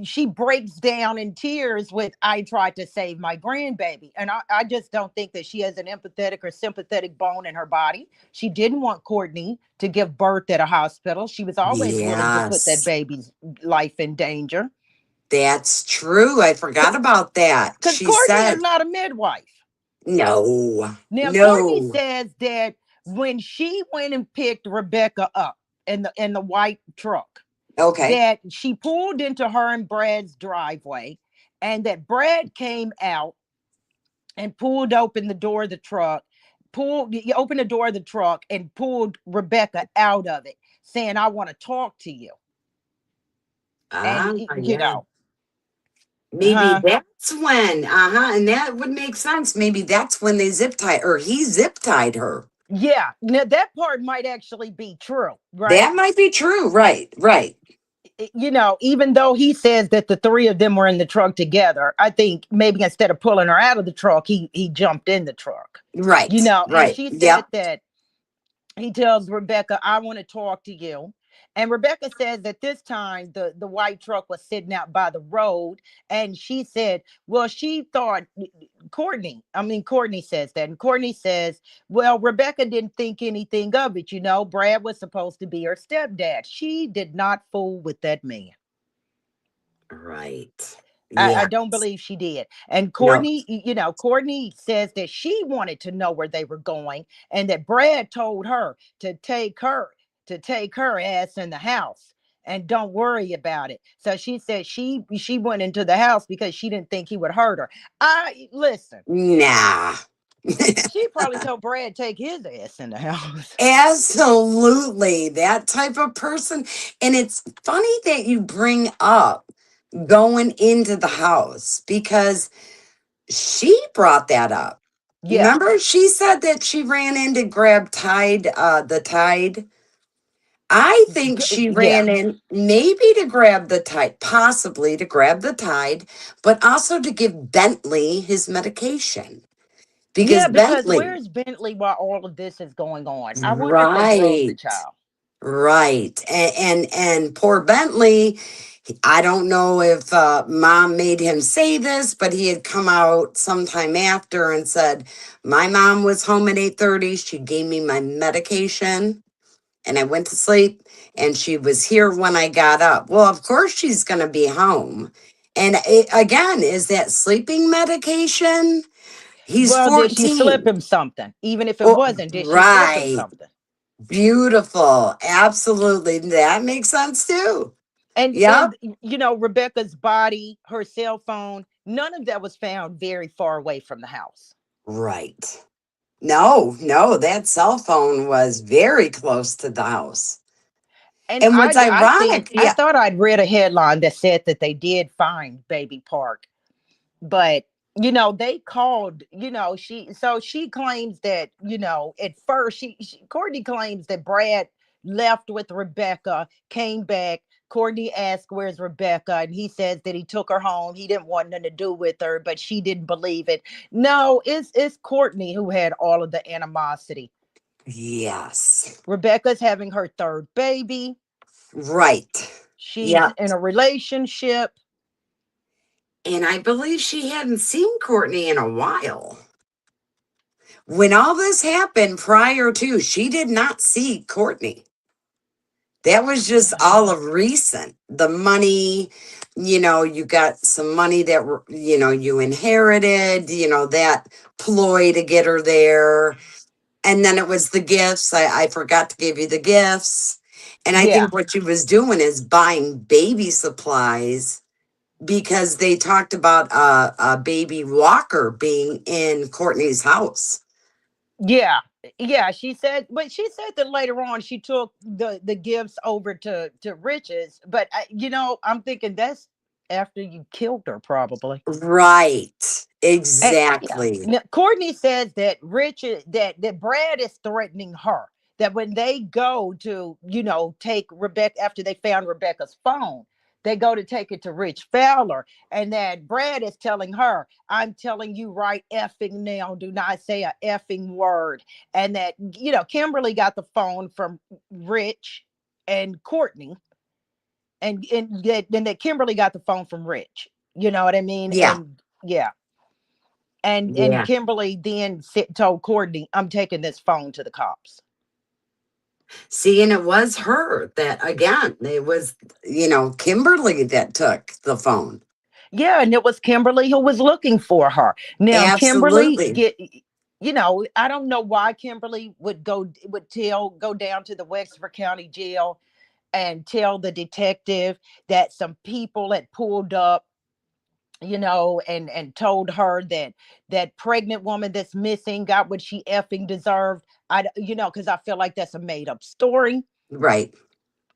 she breaks down in tears with, I tried to save my grandbaby. And I just don't think that she has an empathetic or sympathetic bone in her body. She didn't want Courtney to give birth at a hospital. She was always willing to put that Yes, baby's life in danger. that's true. I forgot about that. Because She Courtney is said, not a midwife. no, Now, Courtney no. says that when she went and picked Rebecca up in the white truck, Okay. that she pulled into her and Brad's driveway, and that Brad came out and pulled open the door of the truck, opened the door of the truck and pulled Rebecca out of it, saying, I want to talk to you. And, Ah, you yeah. know, Maybe huh? that's when, and that would make sense. Maybe that's when they zip tied, or he zip tied her. Yeah. Now, that part might actually be true, right? That might be true. Right, right, Even though he says that the three of them were in the truck together, I think maybe instead of pulling her out of the truck, he jumped in the truck. right, And right. she said Yep. that he tells Rebecca, I want to talk to you. And Rebecca says that this time the white truck was sitting out by the road. And she said, well, she thought Courtney says that. And Courtney says, well, Rebecca didn't think anything of it. Brad was supposed to be her stepdad. She did not fool with that man. Right. I Yeah. don't believe she did. And No. Courtney says that she wanted to know where they were going, and that Brad told her to take her ass in the house and don't worry about it. So she said she went into the house because she didn't think he would hurt her. I listen. Nah. She probably told Brad take his ass in the house. Absolutely. That type of person. And it's funny that you bring up going into the house because she brought that up. Yeah, Remember, she said that she ran in to grab the tide. I think she yeah, ran in maybe to grab the tide, possibly to grab the tide, but also to give Bentley his medication because yeah. Because Bentley, where's Bentley while all of this is going on? I wonder if they drove the right, child. right, and poor Bentley. I don't know if mom made him say this, but he had come out sometime after and said, "My mom was home at 8:30. She gave me my medication." And I went to sleep and she was here when I got up. Well, of course she's going to be home. And again, is that sleeping medication? He's Well, did she slip 14. him something? Even if it Oh, wasn't, did she slip him right. something? Beautiful. Absolutely. That makes sense too. And Yep. Rebecca's body, her cell phone, none of that was found very far away from the house. Right. No, no, that cell phone was very close to the house. And And what's I think ironic, I yeah, thought I'd read a headline that said that they did find Baby Park, but they called, she claims that, at first Courtney claims that Brad left with Rebecca, came back. Courtney asked where's Rebecca, and he says that he took her home. He didn't want nothing to do with her, but she didn't believe it. No, it's Courtney who had all of the animosity. yes. Rebecca's having her third baby. Right. She's Yeah. in a relationship. And I believe she hadn't seen Courtney in a while. When all this happened prior to, she did not see Courtney. That was just all of recent. The money, you got some money that, you inherited, that ploy to get her there. And then it was the gifts. I forgot to give you the gifts. And I Yeah. think what she was doing is buying baby supplies because they talked about a baby walker being in Courtney's house. Yeah, yeah. She said that later on she took the gifts over to Rich's. But I'm thinking that's after you killed her, probably. Right. And yeah, Exactly. now, Courtney says that that Brad is threatening her. That when they go to take Rebecca after they found Rebecca's phone, they go to take it to Rich Fowler, and that Brad is telling her, "I'm telling you right effing now, do not say a effing word." And that Kimberly got the phone from Rich and Courtney, and that Kimberly got the phone from Rich. You know what I mean? Yeah. And yeah, and Yeah. Kimberly then told Courtney, "I'm taking this phone to the cops." See, and it was her that, again, it was, Kimberly that took the phone. Yeah, and it was Kimberly who was looking for her. Now, Kimberly Absolutely. I don't know why Kimberly would go down to the Wexford County Jail and tell the detective that some people had pulled up, and told her that that pregnant woman that's missing got what she effing deserved. Because I feel like that's a made up story. Right.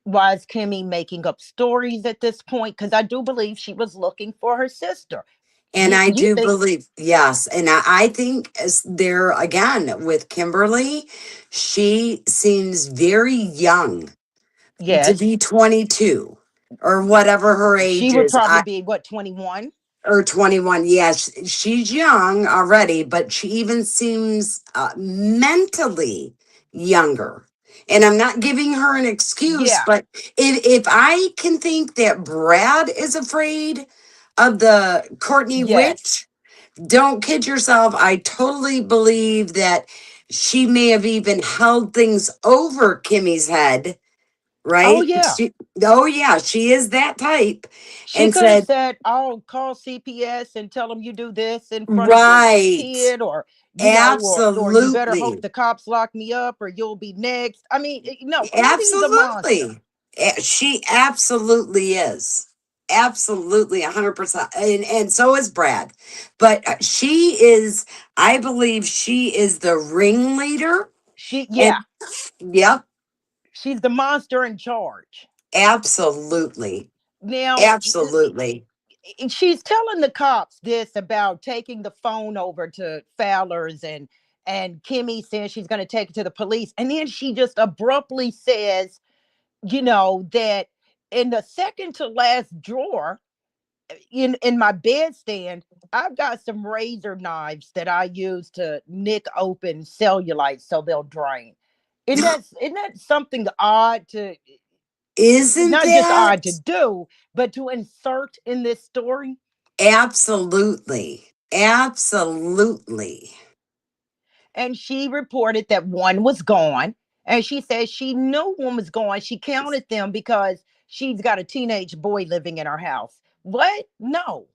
Why is Kimmy making up stories at this point? Because I do believe she was looking for her sister. And I You do think? believe, yes. And I think as there again with Kimberly, she seems very young to Yes, be 22 or whatever her she age would is. probably be what, 21? Or 21. Yes, she's young already, but she even seems mentally younger. And I'm not giving her an excuse, Yeah, but if I can think that Brad is afraid of the Courtney yes. witch, don't kid yourself. I totally believe that she may have even held things over Kimmy's head, Oh right? yeah. Oh yeah, she is that type, She and could have said, said, "I'll call CPS and tell them you do this in front of your right, kid, or or you better hope absolutely. the cops lock me up, or you'll be next." I mean, no, Courtney's a monster. Absolutely. She absolutely is. Absolutely 100%. And so is Brad. But she is, I believe she is the ringleader. Yeah, And yep, she's the monster in charge. absolutely. Now, Absolutely. she's telling the cops this about taking the phone over to Fowler's, and Kimmy says she's going to take it to the police, and then she just abruptly says, that in the second to last drawer in my bedstand, I've got some razor knives that I use to nick open cellulite so they'll drain. Isn't that something odd to, Isn't not just that? odd to do, but to insert in this story? Absolutely. Absolutely. And she reported that one was gone. And she says she knew one was gone. She counted them because she's got a teenage boy living in her house. What? No.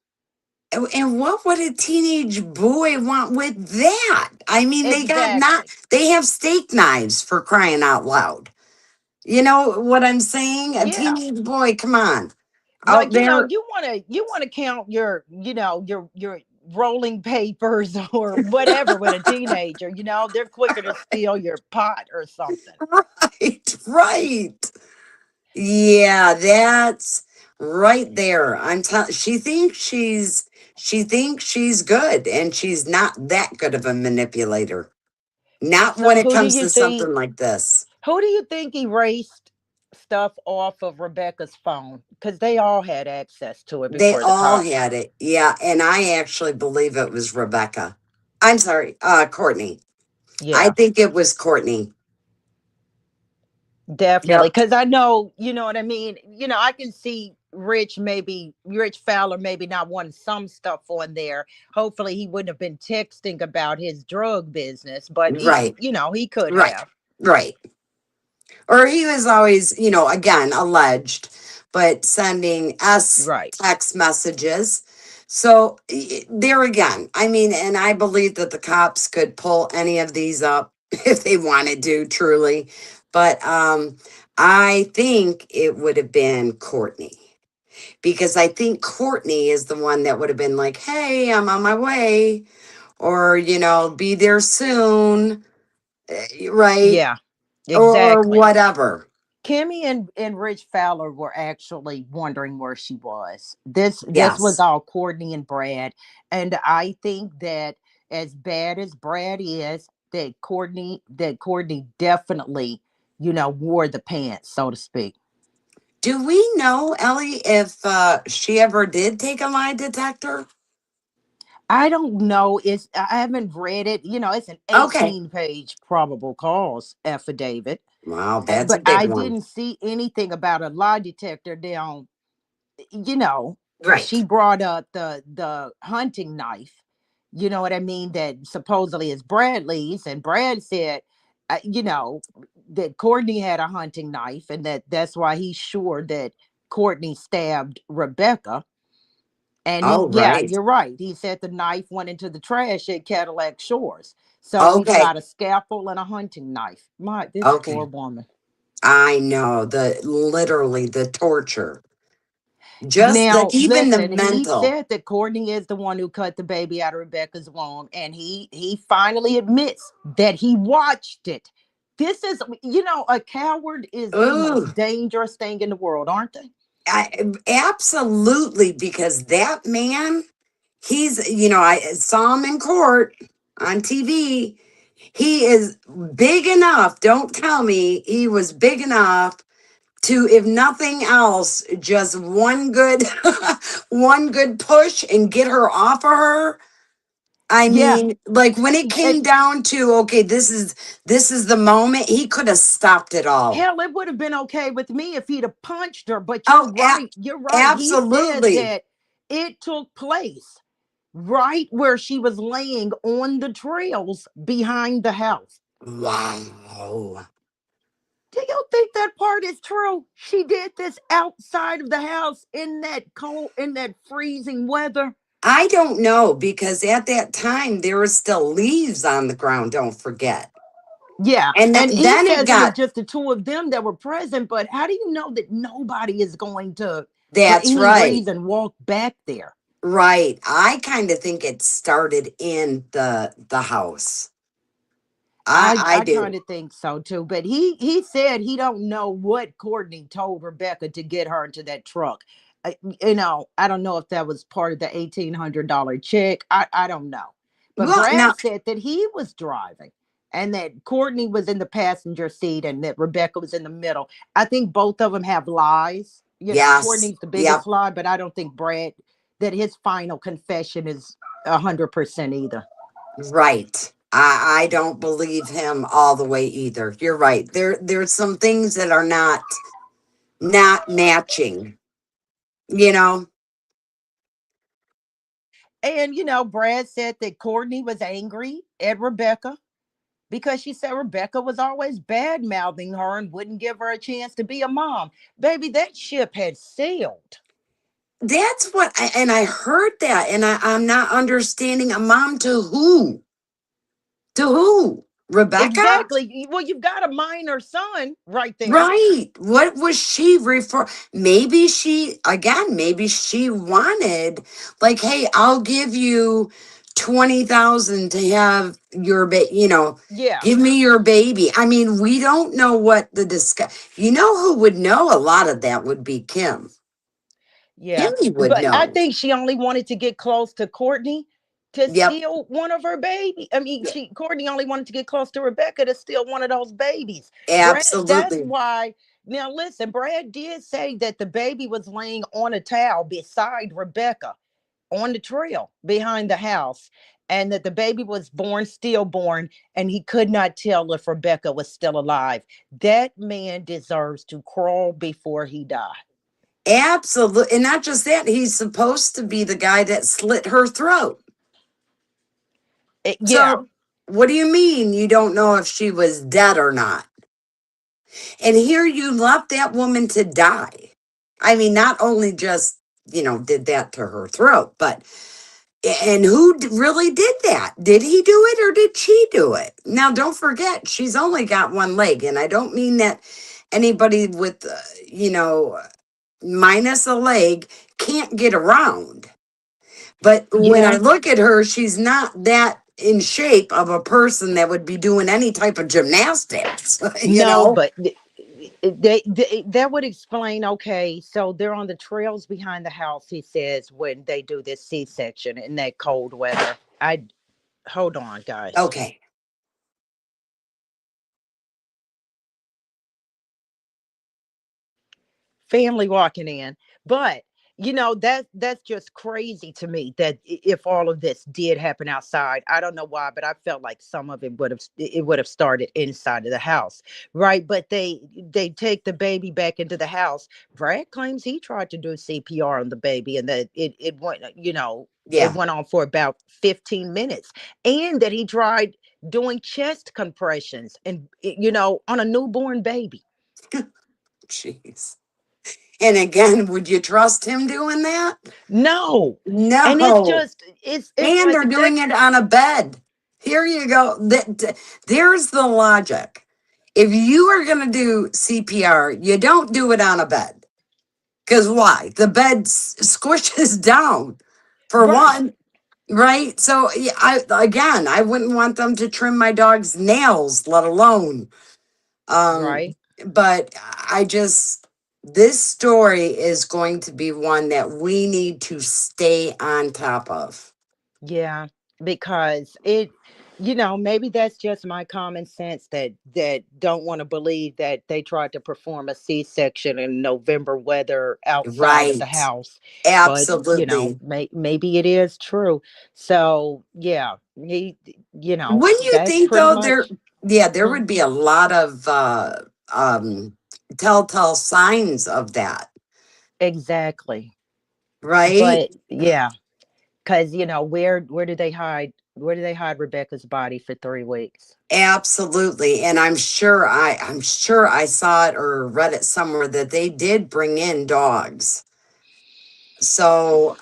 And what would a teenage boy want with that? I mean, Exactly. they have steak knives for crying out loud. You know what I'm saying? A Yeah. teenage boy, come on, out Like, there. you want to count your rolling papers or whatever with a teenager. They're quicker to steal your pot or something. Right, right. Yeah, that's right there. She thinks she's good, and she's not that good of a manipulator. Not when So it comes to something like this. who do you think erased stuff off of Rebecca's phone? Because they all had access to it They before the all cops. had it. Yeah, and I actually believe it was Rebecca. I'm sorry, Courtney. I Yeah, think it was Courtney. definitely. Yep. Because I know, you know what I mean. I can see Rich Fowler maybe not wanting some stuff on there. Hopefully, he wouldn't have been texting about his drug business, but Right. he could Right. have. Right. Or he was always, again, alleged, but sending us Right. text messages. So there again, I mean, and I believe that the cops could pull any of these up if they wanted to, truly. But I think it would have been Courtney, because I think Courtney is the one that would have been like, hey, I'm on my way, or, be there soon, right? Yeah. Or Exactly. whatever. Kimmy and Rich Fowler were actually wondering where she was. This was Yes. all Courtney and Brad, and I think that as bad as Brad is, that Courtney definitely, wore the pants, so to speak. Do we know, Ellie, if she ever did take a lie detector? I don't know. I haven't read it. It's an Okay. 18-page probable cause affidavit, Wow, that's a but big I one. didn't see anything about a lie detector down. you know she Right. brought up the hunting knife, what I mean, that supposedly is Bradley's, and Brad said, that Courtney had a hunting knife, and that's why he's sure that Courtney stabbed Rebecca. And Oh, yeah, right. you're right, he said the knife went into the trash at Cadillac Shores. So we've Okay. got a scalpel and a hunting knife. This poor Okay. woman. I know, the literally the torture. Just Now, even the listen, he mental. said that Courtney is the one who cut the baby out of Rebecca's womb, and he finally admits that he watched it. This is, a coward is the most Ooh, dangerous thing in the world, aren't they? absolutely, because that man, I saw him in court on TV. He is big enough. Don't tell me he was big enough to, if nothing else, just one good one good push and get her off of her. I Yeah. mean, like when it And came down to okay, this is the moment, he could have stopped it all. hell, it would have been okay with me if he'd have punched her. But you're Oh, right. You're right. He said absolutely. that it took place right where she was laying on the trails behind the house. Wow. Do you think that part is true? She did this outside of the house in that cold, in that freezing weather. I don't know because at that time there were still leaves on the ground, don't forget. Yeah. And And he then it says it was got, just the two of them that were present. But how do you know that nobody is going to, for that's any right. reason, walk back there? Right. I kind of think it started in the house. I I kind do. of think so too. But he said he don't know what Courtney told Rebecca to get her into that truck. I don't know if that was part of the $1,800 check. I don't know. But Well, Brad now, said that he was driving and that Courtney was in the passenger seat and that Rebecca was in the middle. I think both of them have lies. yes. Courtney's the Yep. biggest lie, but I don't think Brad that his final confession is 100% either. Right. I don't believe him all the way either. You're right. There's some things that are not matching, you know? And Brad said that Courtney was angry at Rebecca because she said Rebecca was always bad mouthing her and wouldn't give her a chance to be a mom. Baby, that ship had sailed. That's what and I heard that and I'm not understanding a mom to who? To who? Rebecca? Exactly. Well, you've got a minor son right there. Right. What was she refer? Maybe she again, maybe she wanted like, hey, I'll give you 20,000 to have your Yeah. give me your baby. I mean, we don't know what the discuss. You know who would know a lot of that would be Kim. Yeah. Kimmy would But I know. think she only wanted to get close to Courtney to Yep. steal one of her baby. I mean, Courtney only wanted to get close to Rebecca to steal one of those babies. Brad, that's Absolutely. why. Now listen, Brad did say that the baby was laying on a towel beside Rebecca on the trail behind the house, and that the baby was born stillborn, and he could not tell if Rebecca was still alive. That man deserves to crawl before he died. Absolutely. And not just that, he's supposed to be the guy that slit her throat. Yeah. So, what do you mean you don't know if she was dead or not? And here you left that woman to die. I mean, not only just, did that to her throat, but, and who really did that? Did he do it or did she do it? Now, don't forget, she's only got one leg. And I don't mean that anybody with, minus a leg can't get around. But when I Yeah. look at her, she's not that in shape of a person that would be doing any type of gymnastics, you No, know? but they that would explain. Okay, so they're on the trails behind the house. He says when they do this C-section in that cold weather. I Hold on, guys. Okay. Family walking in. But that's just crazy to me that if all of this did happen outside, I don't know why, but I felt like some of it would have started inside of the house, right? But they take the baby back into the house. Brad claims he tried to do CPR on the baby and that it went, it Yeah. went on for about 15 minutes, and that he tried doing chest compressions and on a newborn baby. Jeez. And again, would you trust him doing that? No. And it's No. just it's And like they're that. doing it on a bed. Here you go. There's the logic. If you are going to do CPR, you don't do it on a bed. Because why? The bed squishes down, for Right. one. Right. So yeah, I wouldn't want them to trim my dog's nails, let alone. Um, Right. but I just this story is going to be one that we need to stay on top of. Yeah. Because it. Maybe that's just my common sense that don't want to believe that they tried to perform a C-section in November weather outside of the Right. house. But Absolutely. maybe it is true. So yeah, Wouldn't you that's think pretty though there, much. yeah, there Mhm. would be a lot of um telltale signs of that, Exactly. right? But yeah, because where do they hide? Where do they hide Rebecca's body for 3 weeks? Absolutely. And I'm sure I saw it or read it somewhere that they did bring in dogs. So,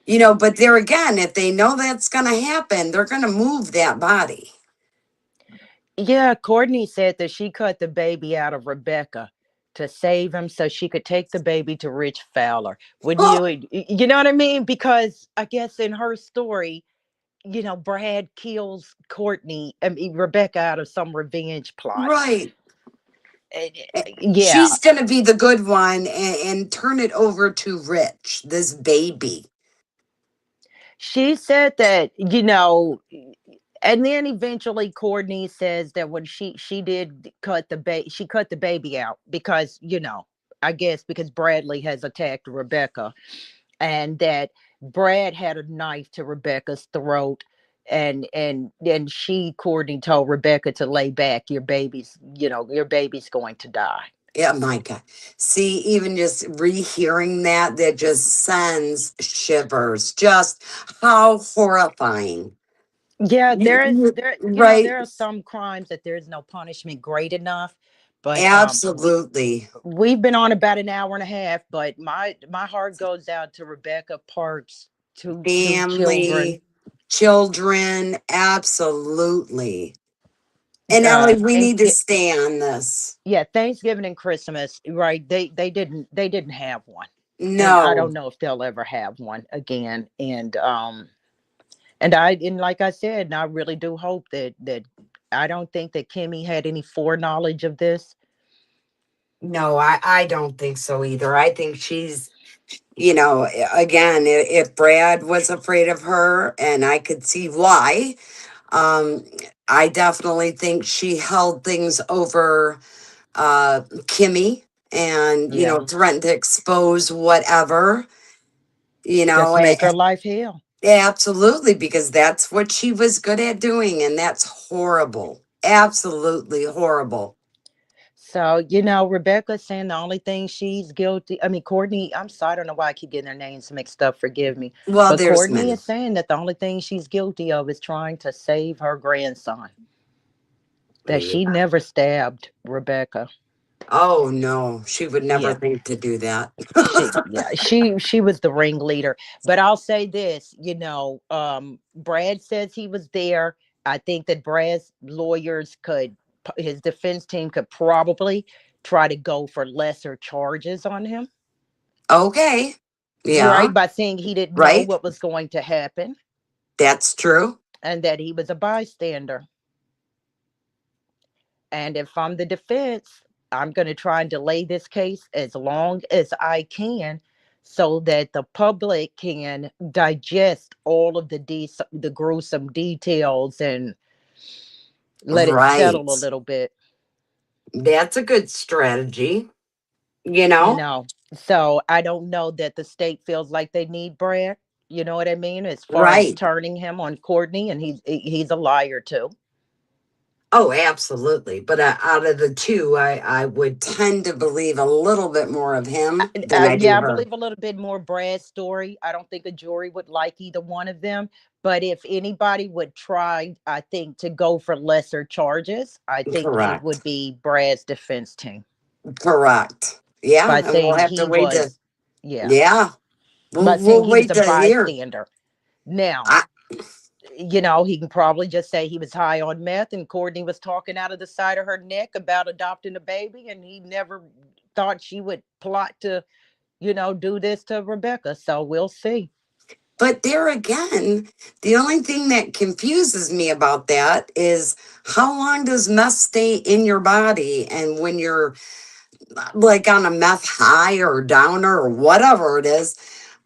but there again, if they know that's going to happen, they're going to move that body. Yeah, Courtney said that she cut the baby out of Rebecca to save him so she could take the baby to Rich Fowler. Wouldn't you? You know what I mean? Because I guess in her story, Brad kills Rebecca out of some revenge plot. Right. Eh, Eh, Yeah, She's going to be the good one and turn it over to Rich, this baby. she said that, and then eventually Courtney says that when she did cut the baby, she cut the baby out because, I guess because Bradley has attacked Rebecca, and that Brad had a knife to Rebecca's throat, and she Courtney told Rebecca to lay back. Your baby's going to die. Yeah, my God. See, even just rehearing that just sends shivers. Just how horrifying. Yeah, Right? there are some crimes that there's no punishment great enough, but Absolutely. we've been on about an hour and a half, but my heart goes out to Rebecca Park's two children. Family, children, absolutely. And Ellie, we need to Thanksgiving, stay on this. yeah, Thanksgiving and Christmas, right? They didn't have one, and I No, don't know if they'll ever have one again. And like I said, and I really do hope that I don't think that Kimmy had any foreknowledge of this. no, I don't think so either. I think she's, again, if Brad was afraid of her, and I could see why, um, I definitely think she held things over Kimmy and, Yeah, threatened to expose whatever, you just know, make her life hell. absolutely, because that's what she was good at doing, and that's horrible. Absolutely horrible. So, Rebecca's saying the only thing she's guilty. I mean, Courtney, I'm sorry, I don't know why I keep getting their names mixed up. Forgive me. Well, But there's Courtney many. is saying that the only thing she's guilty of is trying to save her grandson, that she Yeah. never stabbed Rebecca. Oh no, she would never Yeah. think to do that. She was the ringleader. But I'll say this, Brad says he was there. I think that Brad's lawyers his defense team could probably try to go for lesser charges on him, Okay. Yeah, right? By saying he didn't know right. what was going to happen That's true. and that he was a bystander. And if I'm the defense, I'm going to try and delay this case as long as I can so that the public can digest all of the gruesome details and let it settle Right. a little bit, That's a good strategy, you you know? know. So I don't know that the state feels like they need Brad. You know what I mean? As far as Right. turning him on Courtney, and he's a liar too. Oh, absolutely. But out of the two, I would tend to believe a little bit more of him than I do Yeah, I her. believe a little bit more Brad's story. I don't think a jury would like either one of them. But if anybody would try, I think, to go for lesser charges, I think it Correct. would be Brad's defense team Correct. Yeah, by and we'll saying have to he wait to, was, yeah, yeah, we'll, by saying we'll he was wait a to hear. bystander. Now, I, he can probably just say he was high on meth and Courtney was talking out of the side of her neck about adopting a baby and he never thought she would plot to do this to Rebecca. So we'll see. but there again, the only thing that confuses me about that is how long does meth stay in your body? And when you're like on a meth high or downer or whatever it is,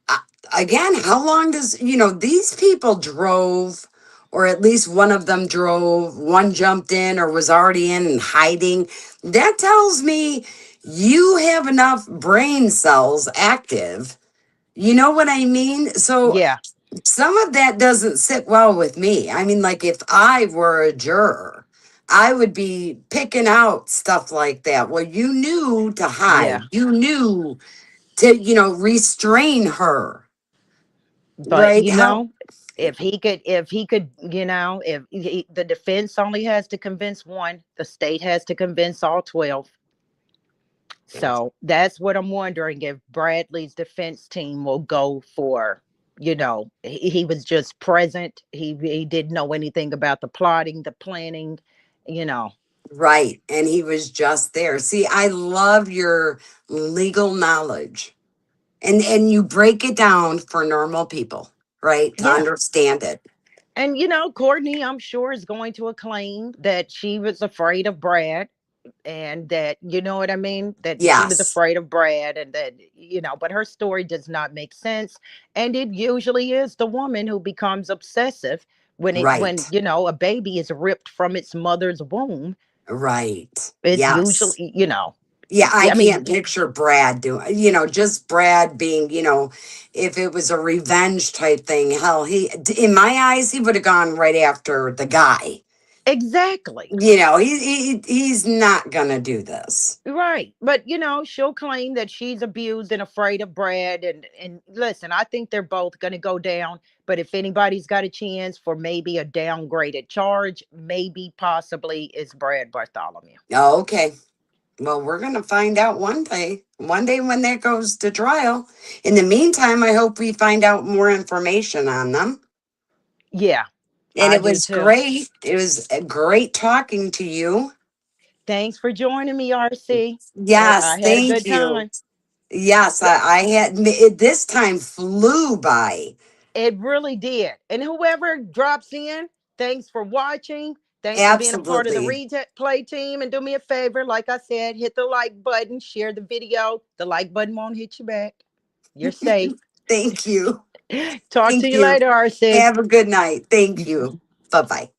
uh, again, how long does, these people drove or at least one of them drove, one jumped in or was already in and hiding, that tells me you have enough brain cells active. You know what I mean? So Yeah, some of that doesn't sit well with me. I mean, like if I were a juror, I would be picking out stuff like that. Well, you knew to yeah. hide, you knew to, restrain her, But right? How? if the defense only has to convince one, the state has to convince all 12. So that's what I'm wondering, if Bradley's defense team will go for, he was just present. He didn't know anything about the plotting, the planning, you know. Right. And he was just there. See, I love your legal knowledge. And you break it down for normal people, right? To Yeah. understand it. And Courtney, I'm sure, is going to acclaim that she was afraid of Brad, and that, you know what I mean, that she was Yes. afraid of Brad, and that, but her story does not make sense. And it usually is the woman who becomes obsessive when Right. a baby is ripped from its mother's womb. Right. It's Yes. usually, Yeah, I I mean, can't picture Brad doing, just Brad being, if it was a revenge type thing, hell, in my eyes, he would have gone right after the guy. exactly. He's not gonna do this. Right. But she'll claim that she's abused and afraid of Brad, and listen, I think they're both going to go down, but if anybody's got a chance for maybe a downgraded charge, maybe possibly it's Brad Bartholomew. Oh, okay. Well, we're gonna find out one day when that goes to trial. In the meantime, I hope we find out more information on them. Yeah, And I it do was too. great. It was great talking to you. Thanks for joining me, RC. Yes, I had a thank good you. time. Yes, Yeah, I had it, this time flew by. it really did. And whoever drops in, thanks for watching. Thanks for being a part of the Absolutely. replay team. And do me a favor, like I said, hit the like button, share the video. The like button won't hit you back. You're safe. Thank you. Talk to Thank you you. later, RC. Have a good night. Thank you. Bye bye.